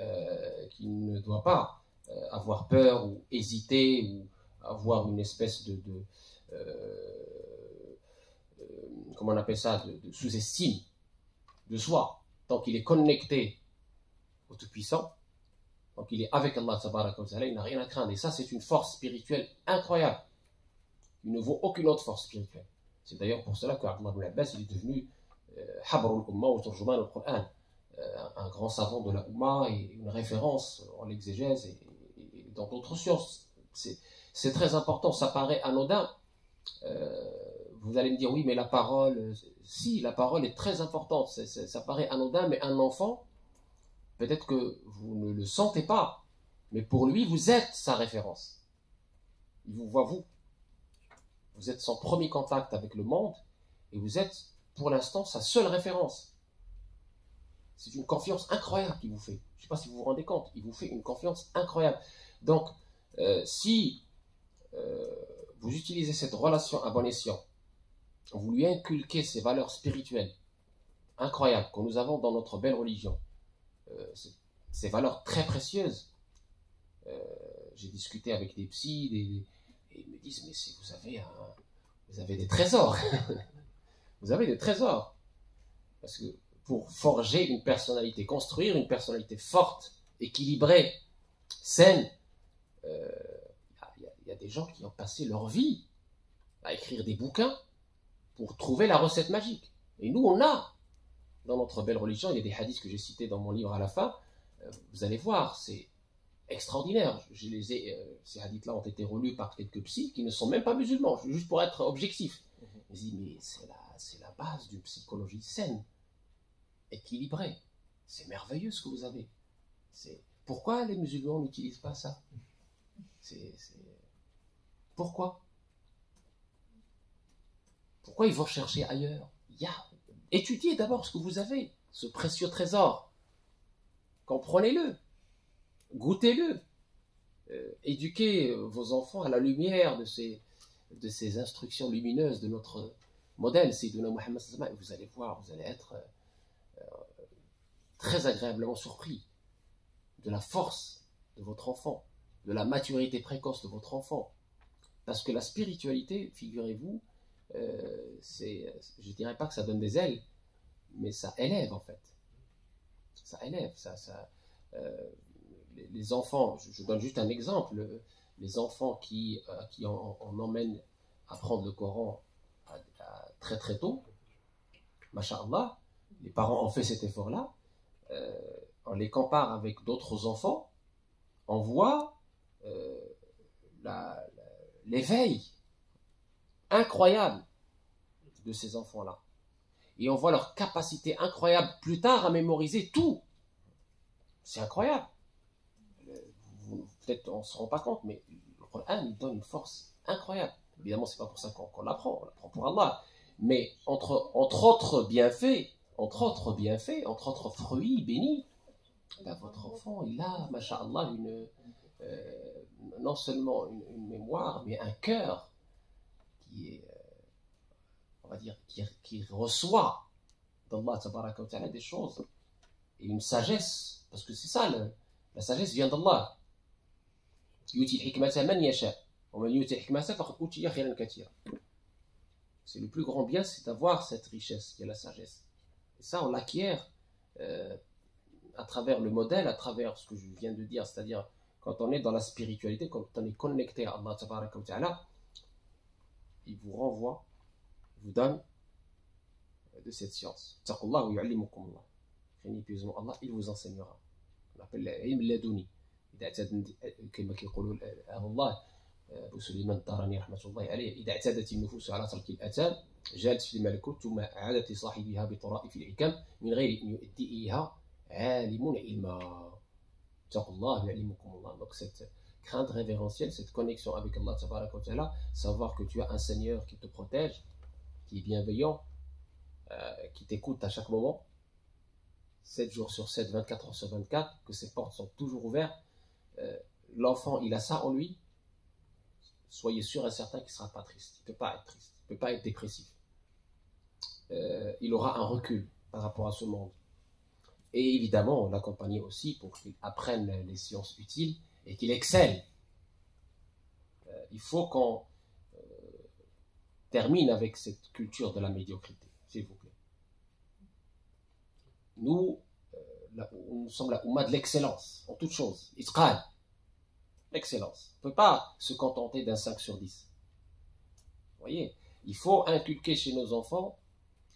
qu'il ne doit pas avoir peur ou hésiter ou avoir une espèce de comment on appelle ça, de sous-estime de soi. Tant qu'il est connecté au Tout-Puissant, tant qu'il est avec Allah tabaraka wa ta'ala, il n'a rien à craindre. Et ça, c'est une force spirituelle incroyable. Il ne vaut aucune autre force spirituelle. C'est d'ailleurs pour cela qu'Abdullah ibn Abbas il est devenu Habrul Ummah ou Turjuman al-Qur'an, un grand savant de la Ummah et une référence en l'exégèse et dans d'autres sciences. C'est très important, ça paraît anodin. Vous allez me dire, oui, mais la parole, si, la parole est très importante, ça paraît anodin, mais un enfant, peut-être que vous ne le sentez pas, mais pour lui, vous êtes sa référence. Il vous voit, vous. Vous êtes son premier contact avec le monde, et vous êtes, pour l'instant, sa seule référence. C'est une confiance incroyable qu'il vous fait. Je ne sais pas si vous vous rendez compte, il vous fait une confiance incroyable. Donc, si vous utilisez cette relation à bon escient, vous lui inculquez ces valeurs spirituelles incroyables que nous avons dans notre belle religion, ces valeurs très précieuses. J'ai discuté avec des psys et ils me disent, mais vous avez des trésors. Vous avez des trésors. Parce que pour forger une personnalité, construire une personnalité forte, équilibrée, saine, il y a des gens qui ont passé leur vie à écrire des bouquins pour trouver la recette magique. Et nous, on a dans notre belle religion, il y a des hadiths que j'ai cités dans mon livre à la fin. Vous allez voir, c'est extraordinaire. Ces hadiths-là ont été relus par quelques psys qui ne sont même pas musulmans, juste pour être objectif. Ils disent, mais c'est la base d'une psychologie saine, équilibrée. C'est merveilleux ce que vous avez. Pourquoi les musulmans n'utilisent pas ça? Pourquoi ils vont chercher ailleurs? Étudiez d'abord ce que vous avez, ce précieux trésor. Comprenez-le, goûtez-le. Éduquez vos enfants à la lumière de ces instructions lumineuses de notre modèle, Sayyidina Muhammad sallallahu alayhi wa sallam. Vous allez voir, vous allez être très agréablement surpris de la force de votre enfant, de la maturité précoce de votre enfant. Parce que la spiritualité, figurez-vous, je ne dirais pas que ça donne des ailes, mais ça élève en fait. Ça élève. Les enfants, je donne juste un exemple, les enfants qui en emmènent apprendre le Coran très très tôt, Masha'Allah, les parents ont fait cet effort-là, on les compare avec d'autres enfants, on voit l'éveil incroyable de ces enfants-là. Et on voit leur capacité incroyable plus tard à mémoriser tout. C'est incroyable. Peut-être on ne se rend pas compte, mais le Coran il donne une force incroyable. Évidemment, c'est pas pour ça qu'on l'apprend, on l'apprend pour Allah. Mais entre autres bienfaits, entre autres fruits bénis, votre enfant, il a, masha'Allah, non seulement une mémoire, mais un cœur qui est, on va dire, qui reçoit d'Allah tabaraka wa ta'ala des choses, et une sagesse, parce que c'est ça, la sagesse vient d'Allah. Yuti hikmata man yasha, wa man yuti hikmata faqad utiya khayran katira. C'est le plus grand bien, c'est d'avoir cette richesse qui est la sagesse. Et ça, on l'acquiert à travers le modèle, à travers ce que je viens de dire, c'est-à-dire quand on est dans la spiritualité, quand on est connecté à Allah tabaraka wa ta'ala, il vous renvoie, il vous donne de cette science. Taqullah wa yu'allimukumullah. Craignez pieusement Allah, il vous enseignera. On appelle l'ilm laduni. كما كيقولوا أهل الله أبو سليمان الداراني رحمة الله عليه إذا اعتادت النفوس على ترك الآثام جالت في الملكوت ثم عادت لصاحبها بطرائف الحكم من غير أن يؤدي إليها عالم علما. اتقوا الله يعلمكم الله. Donc cette crainte révérentielle, cette connexion avec Allah tabaraka wa ta'ala, savoir que tu as un Seigneur qui te protège, qui est bienveillant, qui t'écoute à chaque moment, 7 jours sur 7, 24 heures sur 24, que ses portes sont toujours ouvertes. L'enfant, il a ça en lui, soyez sûr et certain qu'il ne sera pas triste. Il ne peut pas être triste, il ne peut pas être dépressif. Il aura un recul par rapport à ce monde. Et évidemment, on l'accompagne aussi pour qu'il apprenne les sciences utiles et qu'il excelle. Il faut qu'on termine avec cette culture de la médiocrité, s'il vous plaît. Nous sommes la Oumma de l'excellence, en toute chose. Itqan, l'excellence. On ne peut pas se contenter d'un 5 sur 10. Vous voyez, il faut inculquer chez nos enfants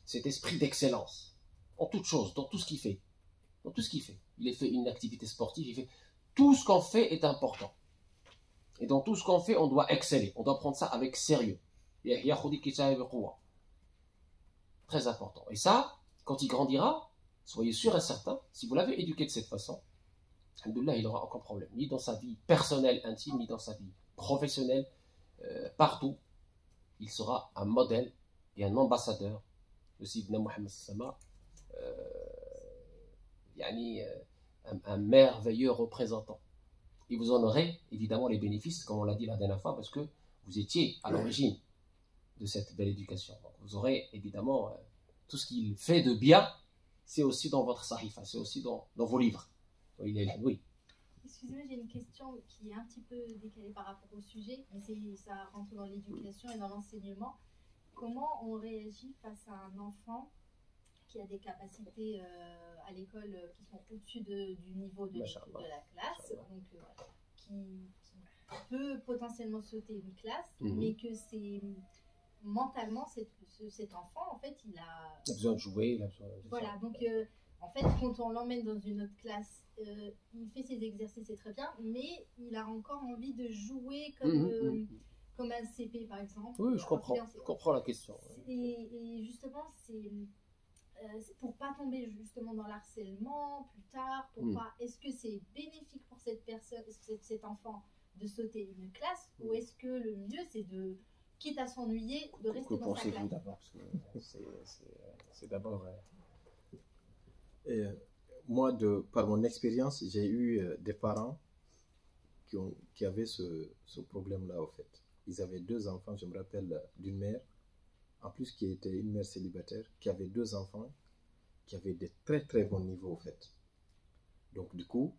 cet esprit d'excellence, en toute chose, dans tout ce qu'il fait. Dans tout ce qu'il fait. Il fait une activité sportive, il fait... Tout ce qu'on fait est important. Et dans tout ce qu'on fait, on doit exceller. On doit prendre ça avec sérieux. Très important. Et ça, quand il grandira, soyez sûr et certain, si vous l'avez éduqué de cette façon, alhamdoulilah, il n'aura aucun problème, ni dans sa vie personnelle, intime, ni dans sa vie professionnelle, partout. Il sera un modèle et un ambassadeur de Sayyidina Muhammad sallallahu alayhi wa sallam, un merveilleux représentant. Et vous en aurez évidemment les bénéfices, comme on l'a dit la dernière fois, parce que vous étiez à l'origine de cette belle éducation. Donc vous aurez évidemment tout ce qu'il fait de bien. C'est aussi dans votre sahifa, c'est aussi dans vos livres. Oui. Excusez-moi, j'ai une question qui est un petit peu décalée par rapport au sujet, mais ça rentre dans l'éducation et dans l'enseignement. Comment on réagit face à un enfant qui a des capacités à l'école qui sont au-dessus du niveau de la classe, donc qui peut potentiellement sauter une classe, mais que mentalement, cet enfant, en fait, il a... Il a besoin de jouer, il a besoin de Voilà, donc en fait, quand on l'emmène dans une autre classe, il fait ses exercices, c'est très bien, mais il a encore envie de jouer comme un CP, par exemple. Oui, je comprends la question. Et justement, c'est pour pas tomber justement dans l'harcèlement plus tard, pour pas... Est-ce que c'est bénéfique pour cette personne, cet enfant, de sauter une classe, ou est-ce que le mieux, c'est de, quitte à s'ennuyer, de rester dans sa classe? D'abord, parce que c'est d'abord... Moi, par mon expérience, j'ai eu des parents qui avaient ce problème-là, au fait. Ils avaient 2 enfants, je me rappelle d'une mère, en plus qui était une mère célibataire, qui avait 2 enfants, qui avaient des très très bons niveaux, au fait. Donc du coup,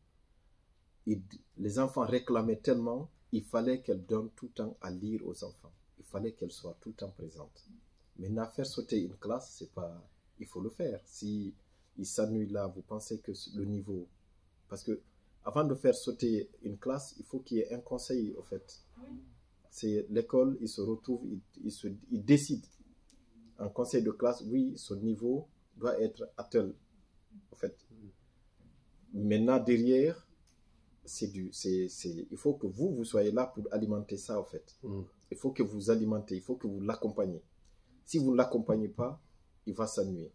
les enfants réclamaient tellement, il fallait qu'elle donne tout le temps à lire aux enfants. Il fallait qu'elle soit tout le temps présente. Maintenant, faire sauter une classe, c'est pas... Il faut le faire. Si il s'ennuie là, vous pensez que le niveau... Parce que avant de faire sauter une classe, il faut qu'il y ait un conseil, au fait. C'est l'école, il se retrouve, il décide. Un conseil de classe, oui, son niveau doit être atteint, en fait. Maintenant, derrière, il faut que vous soyez là pour alimenter ça, en fait. Il faut que vous alimentez, il faut que vous l'accompagnez. Si vous ne l'accompagnez pas, il va s'ennuyer.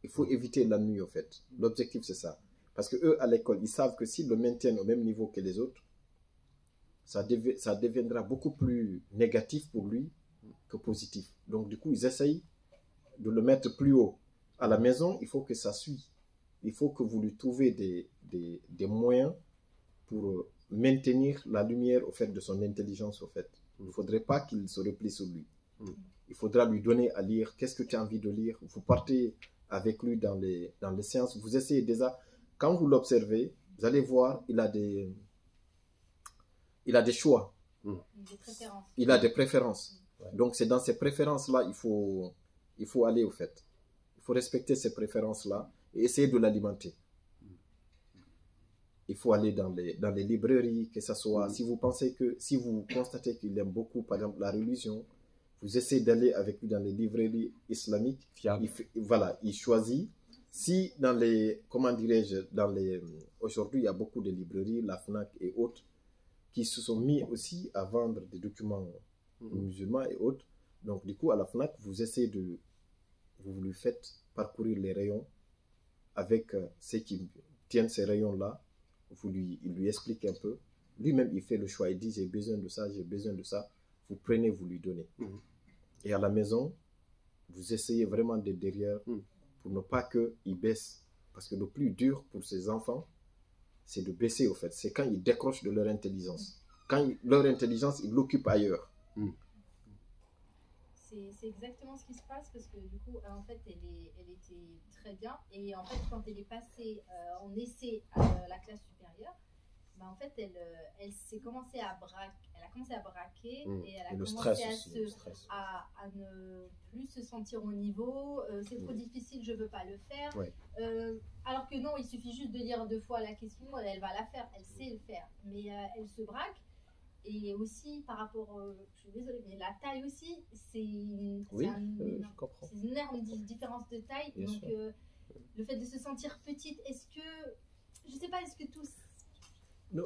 Il faut éviter l'ennui, en fait. L'objectif, c'est ça. Parce que eux, à l'école, ils savent que s'ils le maintiennent au même niveau que les autres, ça deviendra beaucoup plus négatif pour lui que positif. Donc, du coup, ils essayent de le mettre plus haut. À la maison, il faut que ça suive. Il faut que vous lui trouviez des moyens pour maintenir la lumière au fait de son intelligence, au fait. Il ne faudrait pas qu'il se replie sur lui. Il faudra lui donner à lire. Qu'est-ce que tu as envie de lire? Vous partez avec lui dans les séances. Vous essayez déjà. Quand vous l'observez, vous allez voir, il a des choix. Des préférences. Il a des préférences. Donc, c'est dans ces préférences-là, il faut aller, au fait. Il faut respecter ces préférences-là et essayer de l'alimenter. Il faut aller dans les librairies, que ce soit, si vous constatez qu'il aime beaucoup, par exemple, la religion, vous essayez d'aller avec lui dans les librairies islamiques. Il choisit. Si dans les, comment dirais-je, aujourd'hui, il y a beaucoup de librairies, la FNAC et autres, qui se sont mis aussi à vendre des documents musulmans et autres. Donc, du coup, à la FNAC, vous lui faites parcourir les rayons avec ceux qui tiennent ces rayons-là. Il lui explique un peu. Lui-même, il fait le choix. Il dit, j'ai besoin de ça, j'ai besoin de ça. Vous prenez, vous lui donnez. Et à la maison, vous essayez vraiment d'être derrière pour ne pas qu'il baisse. Parce que le plus dur pour ces enfants, c'est de baisser, au fait. C'est quand ils décrochent de leur intelligence. Quand leur intelligence, ils l'occupent ailleurs. C'est exactement ce qui se passe parce que du coup, en fait, elle était très bien. Et en fait, quand elle est passée en essai à la classe supérieure, en fait, elle s'est commencée à braquer et elle a commencé à ne plus se sentir au niveau. C'est trop difficile, je ne veux pas le faire. Alors que non, il suffit juste de lire 2 fois la question, elle va la faire, elle sait le faire. Mais elle se braque. Et aussi, par rapport, je suis désolée, mais la taille aussi, c'est une énorme différence de taille. Bien donc, sûr. Le fait de se sentir petite, est-ce que, je ne sais pas, est-ce que tous... Non,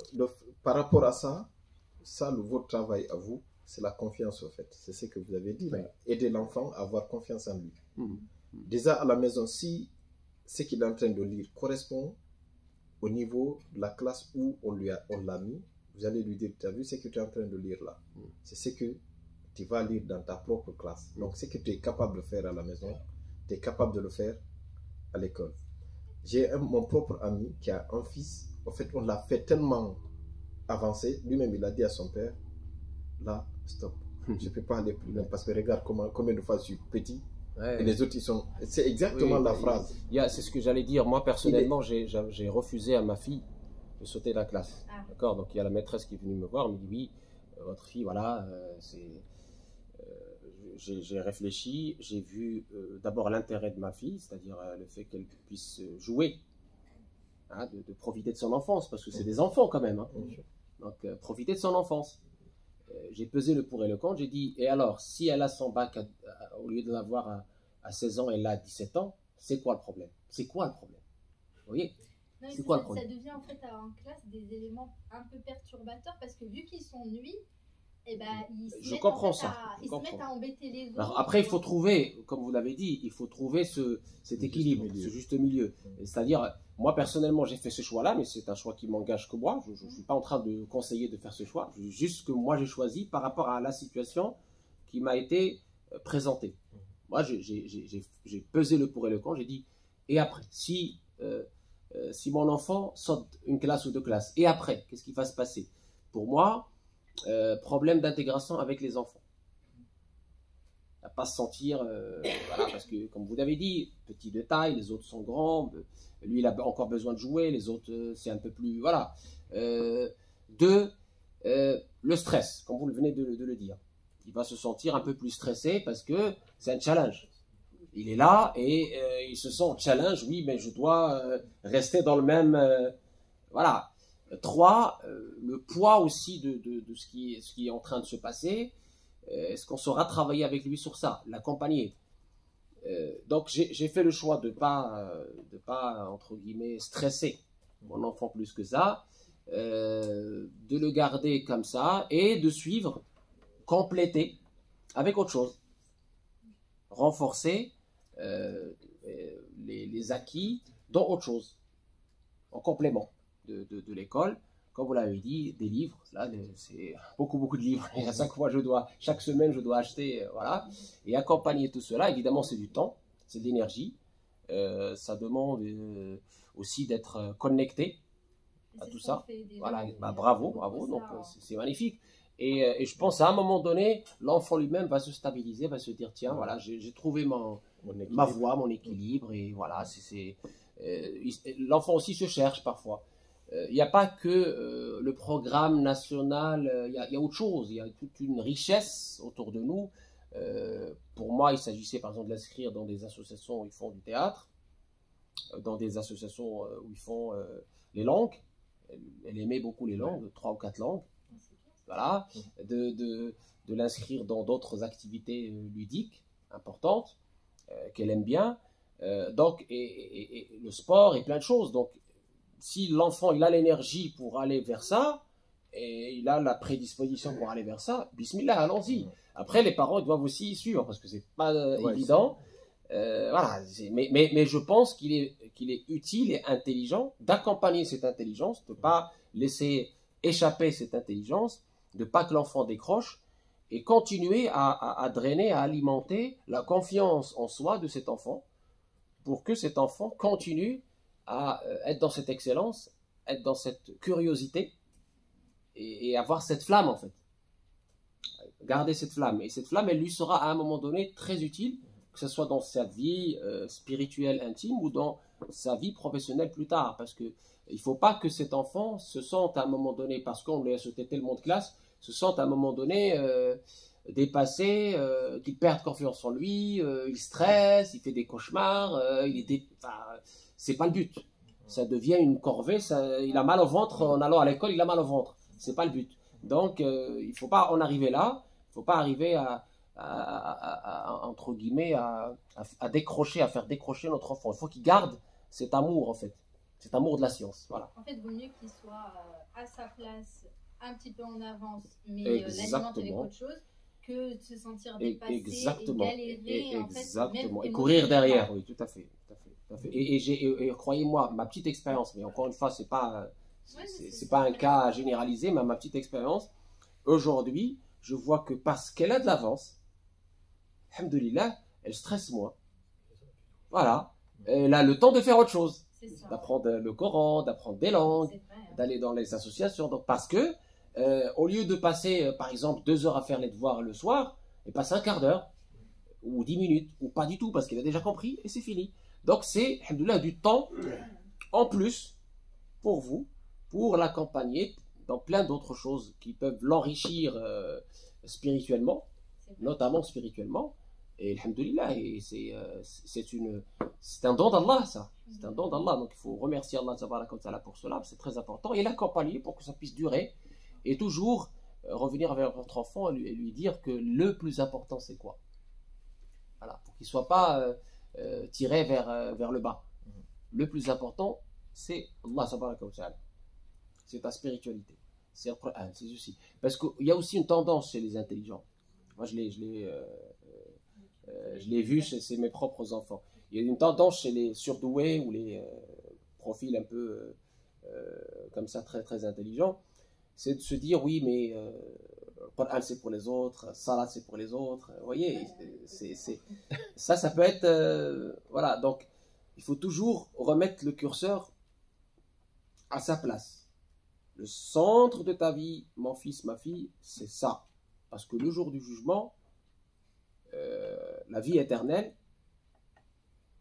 par rapport à ça, votre travail à vous, c'est la confiance, en fait. C'est ce que vous avez dit. Aider l'enfant à avoir confiance en lui. Déjà, à la maison, si ce qu'il est en train de lire correspond au niveau de la classe où on l'a mis, vous allez lui dire, tu as vu ce que tu es en train de lire là? C'est ce que tu vas lire dans ta propre classe. Donc, ce que tu es capable de faire à la maison, tu es capable de le faire à l'école. J'ai mon propre ami qui a un fils. En fait, on l'a fait tellement avancer. Lui-même, il a dit à son père, là, stop. Je ne peux pas aller plus loin parce que regarde combien de fois je suis petit. Et les autres, ils sont... C'est exactement la phrase. C'est ce que j'allais dire. Moi, personnellement, j'ai refusé à ma fille de sauter la classe. D'accord. Donc il y a la maîtresse qui est venue me voir, elle me dit oui, votre fille, voilà, j'ai réfléchi, j'ai vu d'abord l'intérêt de ma fille, c'est-à-dire le fait qu'elle puisse jouer, de profiter de son enfance, parce que c'est des enfants quand même. Donc profiter de son enfance. j'ai pesé le pour et le contre. J'ai dit, et alors, si elle a son bac, au lieu de l'avoir à 16 ans, elle a 17 ans, c'est quoi le problème? C'est quoi le problème? Vous voyez? Non, C'est quoi le ça problème? devient en fait en classe des éléments un peu perturbateurs parce que vu qu'ils s'ennuient, eh ben, ils se Je mettent, comprends en fait, ça, à, je ils se comprends. mettent à embêter les autres. Alors après, il faut trouver, comme vous l'avez dit, il faut trouver cet équilibre, ce juste milieu. C'est-à-dire, moi personnellement, j'ai fait ce choix-là, mais c'est un choix qui m'engage que moi. Je ne suis pas en train de conseiller de faire ce choix, juste que moi j'ai choisi par rapport à la situation qui m'a été présentée. Moi, j'ai pesé le pour et le contre, j'ai dit, et après, si mon enfant saute une classe ou deux classes, et après, qu'est-ce qui va se passer? Pour moi, problème d'intégration avec les enfants. À pas se sentir, voilà, parce que comme vous l'avez dit, petit de taille, les autres sont grands, lui il a encore besoin de jouer, les autres c'est un peu plus, voilà. Deux, le stress, comme vous venez de le dire. Il va se sentir un peu plus stressé parce que c'est un challenge. Il est là et il se sent challenge, oui, mais je dois rester dans le même, voilà. 3, le poids aussi de ce qui est en train de se passer. Est-ce qu'on saura travailler avec lui sur ça, l'accompagner? Donc j'ai fait le choix de pas entre guillemets stresser mon enfant plus que ça, de le garder comme ça et de suivre, compléter avec autre chose, renforcer les acquis dans autre chose, en complément de l'école. Comme vous l'avez dit, des livres, là, c'est beaucoup de livres. Et à chaque fois, chaque semaine, je dois acheter, voilà. Et accompagner tout cela, évidemment, c'est du temps, c'est de l'énergie. Ça demande aussi d'être connecté à tout ça. Voilà, bah, bravo. Donc, c'est magnifique. Et je pense à un moment donné, l'enfant lui-même va se stabiliser, va se dire, tiens, voilà, j'ai trouvé ma voie, mon équilibre. Et voilà, l'enfant aussi se cherche parfois. Il n'y a pas que le programme national, il y a autre chose, il y a toute une richesse autour de nous. Pour moi, il s'agissait par exemple de l'inscrire dans des associations où ils font du théâtre, dans des associations où ils font les langues. Elle aimait beaucoup les langues, 3 ou 4 langues. Voilà, de l'inscrire dans d'autres activités ludiques importantes qu'elle aime bien. Donc, et le sport et plein de choses. Donc, si l'enfant il a l'énergie pour aller vers ça, et il a la prédisposition pour aller vers ça, bismillah, allons-y. Après, les parents ils doivent aussi y suivre, parce que c'est pas évident. Voilà, mais je pense qu'il est utile et intelligent d'accompagner cette intelligence, de ne pas laisser échapper cette intelligence, de ne pas que l'enfant décroche, et continuer à drainer, à alimenter la confiance en soi de cet enfant, pour que cet enfant continue à être dans cette excellence, être dans cette curiosité et avoir cette flamme en fait. Garder cette flamme. Et cette flamme, elle lui sera à un moment donné très utile, que ce soit dans sa vie spirituelle intime ou dans sa vie professionnelle plus tard. Parce qu'il ne faut pas que cet enfant se sente à un moment donné, parce qu'on lui a sauté tellement de classe, se sente à un moment donné dépassé, qu'il perde confiance en lui, il stresse, il fait des cauchemars, c'est pas le but. Ça devient une corvée, il a mal au ventre en allant à l'école, il a mal au ventre. C'est pas le but. Donc, il ne faut pas en arriver là, il ne faut pas arriver entre guillemets, à décrocher, à faire décrocher notre enfant. Il faut qu'il garde cet amour, en fait, cet amour de la science. Voilà. En fait, il vaut mieux qu'il soit à sa place, un petit peu en avance, mais l'alimenter avec autre chose, que de se sentir dépassé et galérer. Exactement. En fait, et courir derrière, oui, tout à fait. Et croyez-moi, ma petite expérience, mais encore une fois, c'est pas un cas généralisé, mais ma petite expérience, aujourd'hui, je vois que parce qu'elle a de l'avance, alhamdoulilah, elle stresse moins. Voilà. Elle a le temps de faire autre chose. D'apprendre le Coran, d'apprendre des langues, d'aller dans les associations. Donc, parce que, au lieu de passer, par exemple, 2 heures à faire les devoirs le soir, elle passe un quart d'heure, ou 10 minutes, ou pas du tout, parce qu'elle a déjà compris, et c'est fini. Donc, c'est, alhamdoulilah, du temps en plus pour vous, pour l'accompagner dans plein d'autres choses qui peuvent l'enrichir spirituellement, notamment spirituellement. Et alhamdoulilah, c'est un don d'Allah, ça. C'est un don d'Allah. Donc il faut remercier Allah pour cela, c'est très important. Et l'accompagner pour que ça puisse durer et toujours revenir vers votre enfant et lui dire que le plus important c'est quoi. Voilà, pour qu'il ne soit pas tiré vers le bas. Le plus important c'est Allah tabaraka wa ta'ala. C'est ta spiritualité. C'est le Coran, c'est ceci. Parce qu'il y a aussi une tendance chez les intelligents. Moi je l'ai vu chez mes propres enfants. Il y a une tendance chez les surdoués ou les profils un peu comme ça très très intelligents, c'est de se dire oui mais Coran c'est pour les autres, Salat c'est pour les autres, vous voyez, ça peut être voilà, donc il faut toujours remettre le curseur à sa place. Le centre de ta vie, mon fils, ma fille, c'est ça, parce que le jour du jugement, la vie éternelle,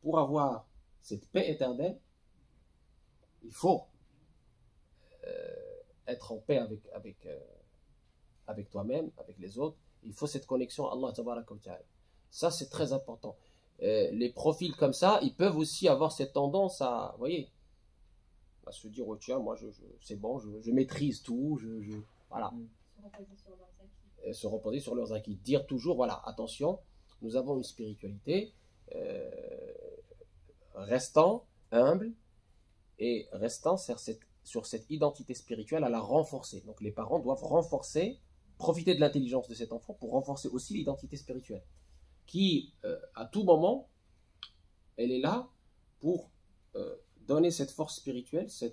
pour avoir cette paix éternelle, il faut être en paix avec toi-même, avec les autres. Il faut cette connexion à Allah tabaraka wa ta'ala. Ça c'est très important. Les profils comme ça, ils peuvent aussi avoir cette tendance à, vous voyez, à se dire oh tiens moi c'est bon, je maîtrise tout, voilà. Se reposer sur leurs acquis. Dire toujours voilà, attention, nous avons une spiritualité, restant humble et restant sur cette identité spirituelle à la renforcer. Donc les parents doivent renforcer, profiter de l'intelligence de cet enfant pour renforcer aussi l'identité spirituelle qui à tout moment elle est là pour donner cette force spirituelle, ce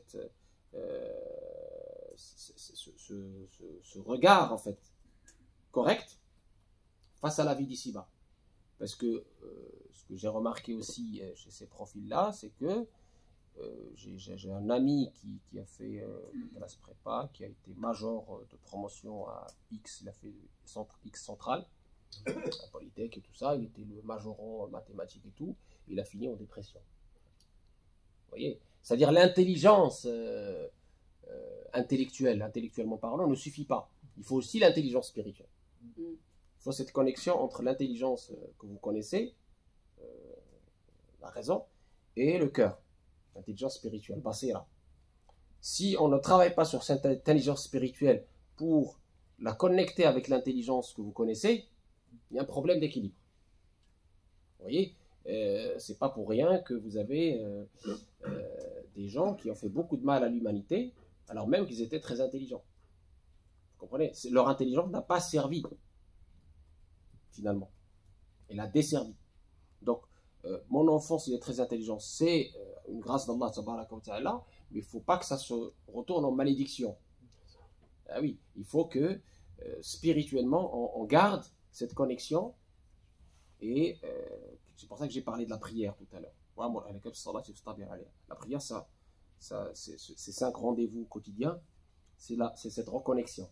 regard en fait correct face à la vie d'ici-bas. Parce que ce que j'ai remarqué aussi chez ces profils-là, c'est que j'ai un ami qui a fait une classe prépa, qui a été major de promotion à X, il a fait X central, à Polytech et tout ça, il était le majorant en mathématiques et tout, il a fini en dépression. Vous voyez, c'est-à-dire l'intelligence intellectuelle, intellectuellement parlant, ne suffit pas. Il faut aussi l'intelligence spirituelle. Il faut cette connexion entre l'intelligence que vous connaissez, la raison, et le cœur. L'intelligence spirituelle, basira. Si on ne travaille pas sur cette intelligence spirituelle pour la connecter avec l'intelligence que vous connaissez, il y a un problème d'équilibre. Vous voyez, c'est pas pour rien que vous avez des gens qui ont fait beaucoup de mal à l'humanité, alors même qu'ils étaient très intelligents. Vous comprenez? Leur intelligence n'a pas servi, finalement. Elle a desservi. Donc, mon enfant, s'il est très intelligent, c'est une grâce d'Allah, tabaraka wa ta'ala, mais il ne faut pas que ça se retourne en malédiction. Ah oui, il faut que spirituellement, on garde cette connexion, et c'est pour ça que j'ai parlé de la prière tout à l'heure. La prière, c'est 5 rendez-vous quotidiens, c'est cette reconnexion.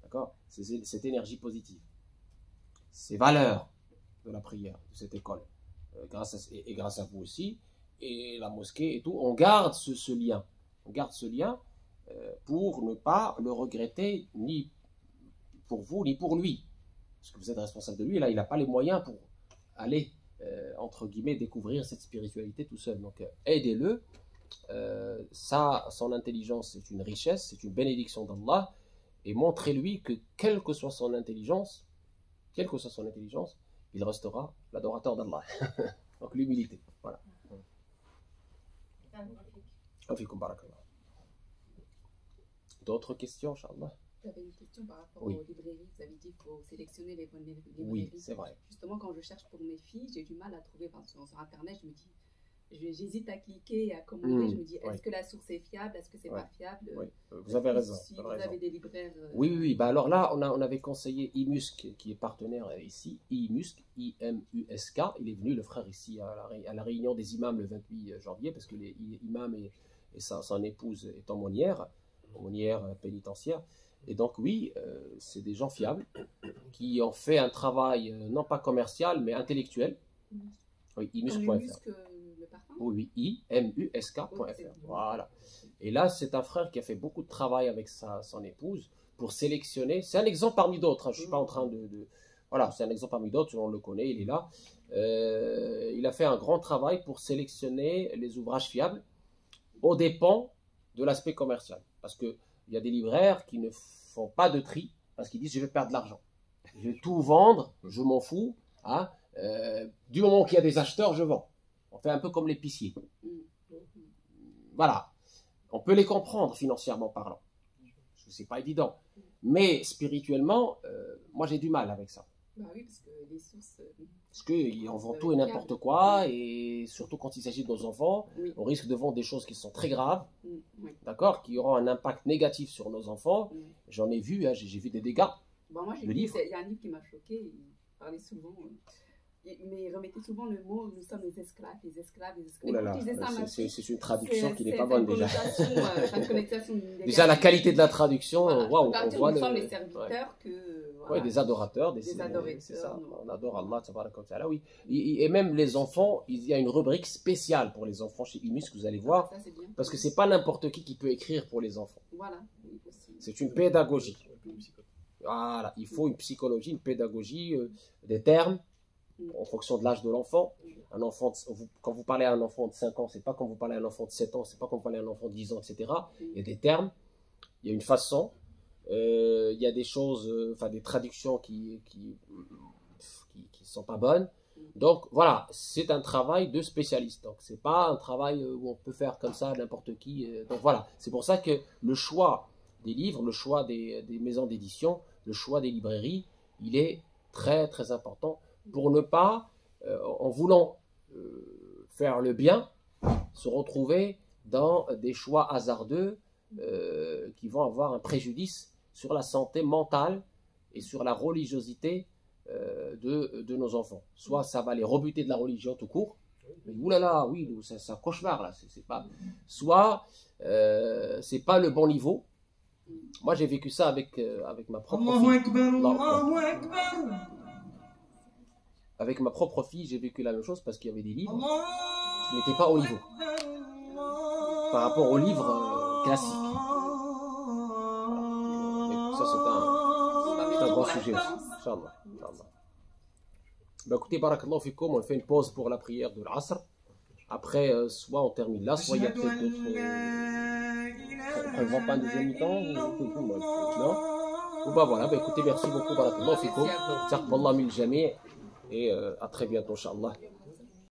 D'accord? C'est cette énergie positive. Ces valeurs de la prière, de cette école, grâce à vous aussi, et la mosquée et tout, on garde ce lien. On garde ce lien pour ne pas le regretter, ni pour vous, ni pour lui. Parce que vous êtes responsable de lui, là, il n'a pas les moyens pour aller, entre guillemets, découvrir cette spiritualité tout seul. Donc, aidez-le. Son intelligence, c'est une richesse, c'est une bénédiction d'Allah. Et montrez-lui que, quelle que soit son intelligence, il restera l'adorateur d'Allah. Donc, l'humilité. Voilà. D'autres questions, Inch'Allah? J'avais une question par rapport Oui. aux librairies. Vous avez dit qu'il faut sélectionner les bonnes librairies. Oui, c'est vrai. Justement, quand je cherche pour mes filles, j'ai du mal à trouver. Sur Internet, je me dis, j'hésite à cliquer et à commander. Je me dis, est-ce que la source est fiable? Est-ce que c'est pas fiable? Oui. Vous avez raison. Si vous avez des libraires. Oui. Bah alors là, on avait conseillé IMUSC, qui est partenaire ici. IMUSC, IMUSK. Il est venu, le frère, ici à la réunion des imams le 28 janvier, parce que les imams et son épouse est aumônière pénitentiaire. Et donc oui, c'est des gens fiables qui ont fait un travail non pas commercial mais intellectuel. Oui, imusk.fr. Oui, imusk.fr. Voilà. Et là, c'est un frère qui a fait beaucoup de travail avec son épouse pour sélectionner. C'est un exemple parmi d'autres. Je ne suis pas en train de... Voilà, c'est un exemple parmi d'autres. On le connaît, il est là. Il a fait un grand travail pour sélectionner les ouvrages fiables aux dépens de l'aspect commercial. Parce qu'il y a des libraires qui ne font pas de tri parce qu'ils disent je vais perdre de l'argent. Je vais tout vendre, je m'en fous. Hein, du moment qu'il y a des acheteurs, je vends. On fait un peu comme l'épicier. Voilà. On peut les comprendre financièrement parlant. C'est pas évident. Mais spirituellement, moi j'ai du mal avec ça. Bah oui, parce que les sources. Parce qu'ils en vendent tout et n'importe quoi, et surtout quand il s'agit de nos enfants, Oui. on risque de vendre des choses qui sont très graves, Oui. d'accord, qui auront un impact négatif sur nos enfants. Oui. J'en ai vu, hein, j'ai vu des dégâts. Bon, moi, Le livre. il y a un livre qui m'a choqué. Il parlait souvent. Mais il remettait souvent le mot nous sommes les esclaves, les esclaves, les esclaves. Oh là là, Il disait ça en Afrique. c'est une traduction qui n'est C'est pas bonne déjà. une connotation Déjà la qualité de la traduction, Voilà, waouh, on on voit nous le. sommes les serviteurs que. Ouais, des adorateurs, Des adorateurs, c'est ça. non. On adore Allah, tabaraka wa ta'ala, oui. Et même les enfants, il y a une rubrique spéciale pour les enfants chez Imus que vous allez voir, Ça, c'est bien. parce que c'est pas n'importe qui peut écrire pour les enfants. Voilà, oui, aussi. C'est une pédagogie. Voilà, il faut une psychologie, une pédagogie, des termes en fonction de l'âge de l'enfant. Un enfant, quand vous parlez à un enfant de 5 ans, c'est pas quand vous parlez à un enfant de 7 ans, c'est pas quand vous parlez à un enfant de 10 ans, etc. Il y a des termes, il y a une façon, il y a des choses, enfin des traductions qui sont pas bonnes. Donc voilà, c'est un travail de spécialiste. Donc c'est pas un travail où on peut faire comme ça n'importe qui. Donc voilà, c'est pour ça que le choix des livres, le choix des maisons d'édition, le choix des librairies, il est très très important pour ne pas, en voulant faire le bien, se retrouver dans des choix hasardeux qui vont avoir un préjudice sur la santé mentale et sur la religiosité de nos enfants. Soit ça va les rebuter de la religion tout court, mais oulala, oui, c'est un cauchemar là, c'est pas. Soit c'est pas le bon niveau. Moi j'ai vécu ça avec ma propre fille. Avec ma propre fille, j'ai vécu la même chose parce qu'il y avait des livres qui n'étaient pas au niveau par rapport aux livres classiques. Voilà. Et ça c'est un grand sujet aussi. Inch'Allah. Bah écoutez, barakallahu fikoum, on fait une pause pour la prière de l'Asr. Après, soit on termine là, soit il y a peut-être d'autres. On ne vend pas un deuxième mi-temps non? Ou bah voilà, bah écoutez, merci beaucoup, barakallahu fikoum. Taqabbalallahu min jami'. Et à très bientôt, Inch'Allah.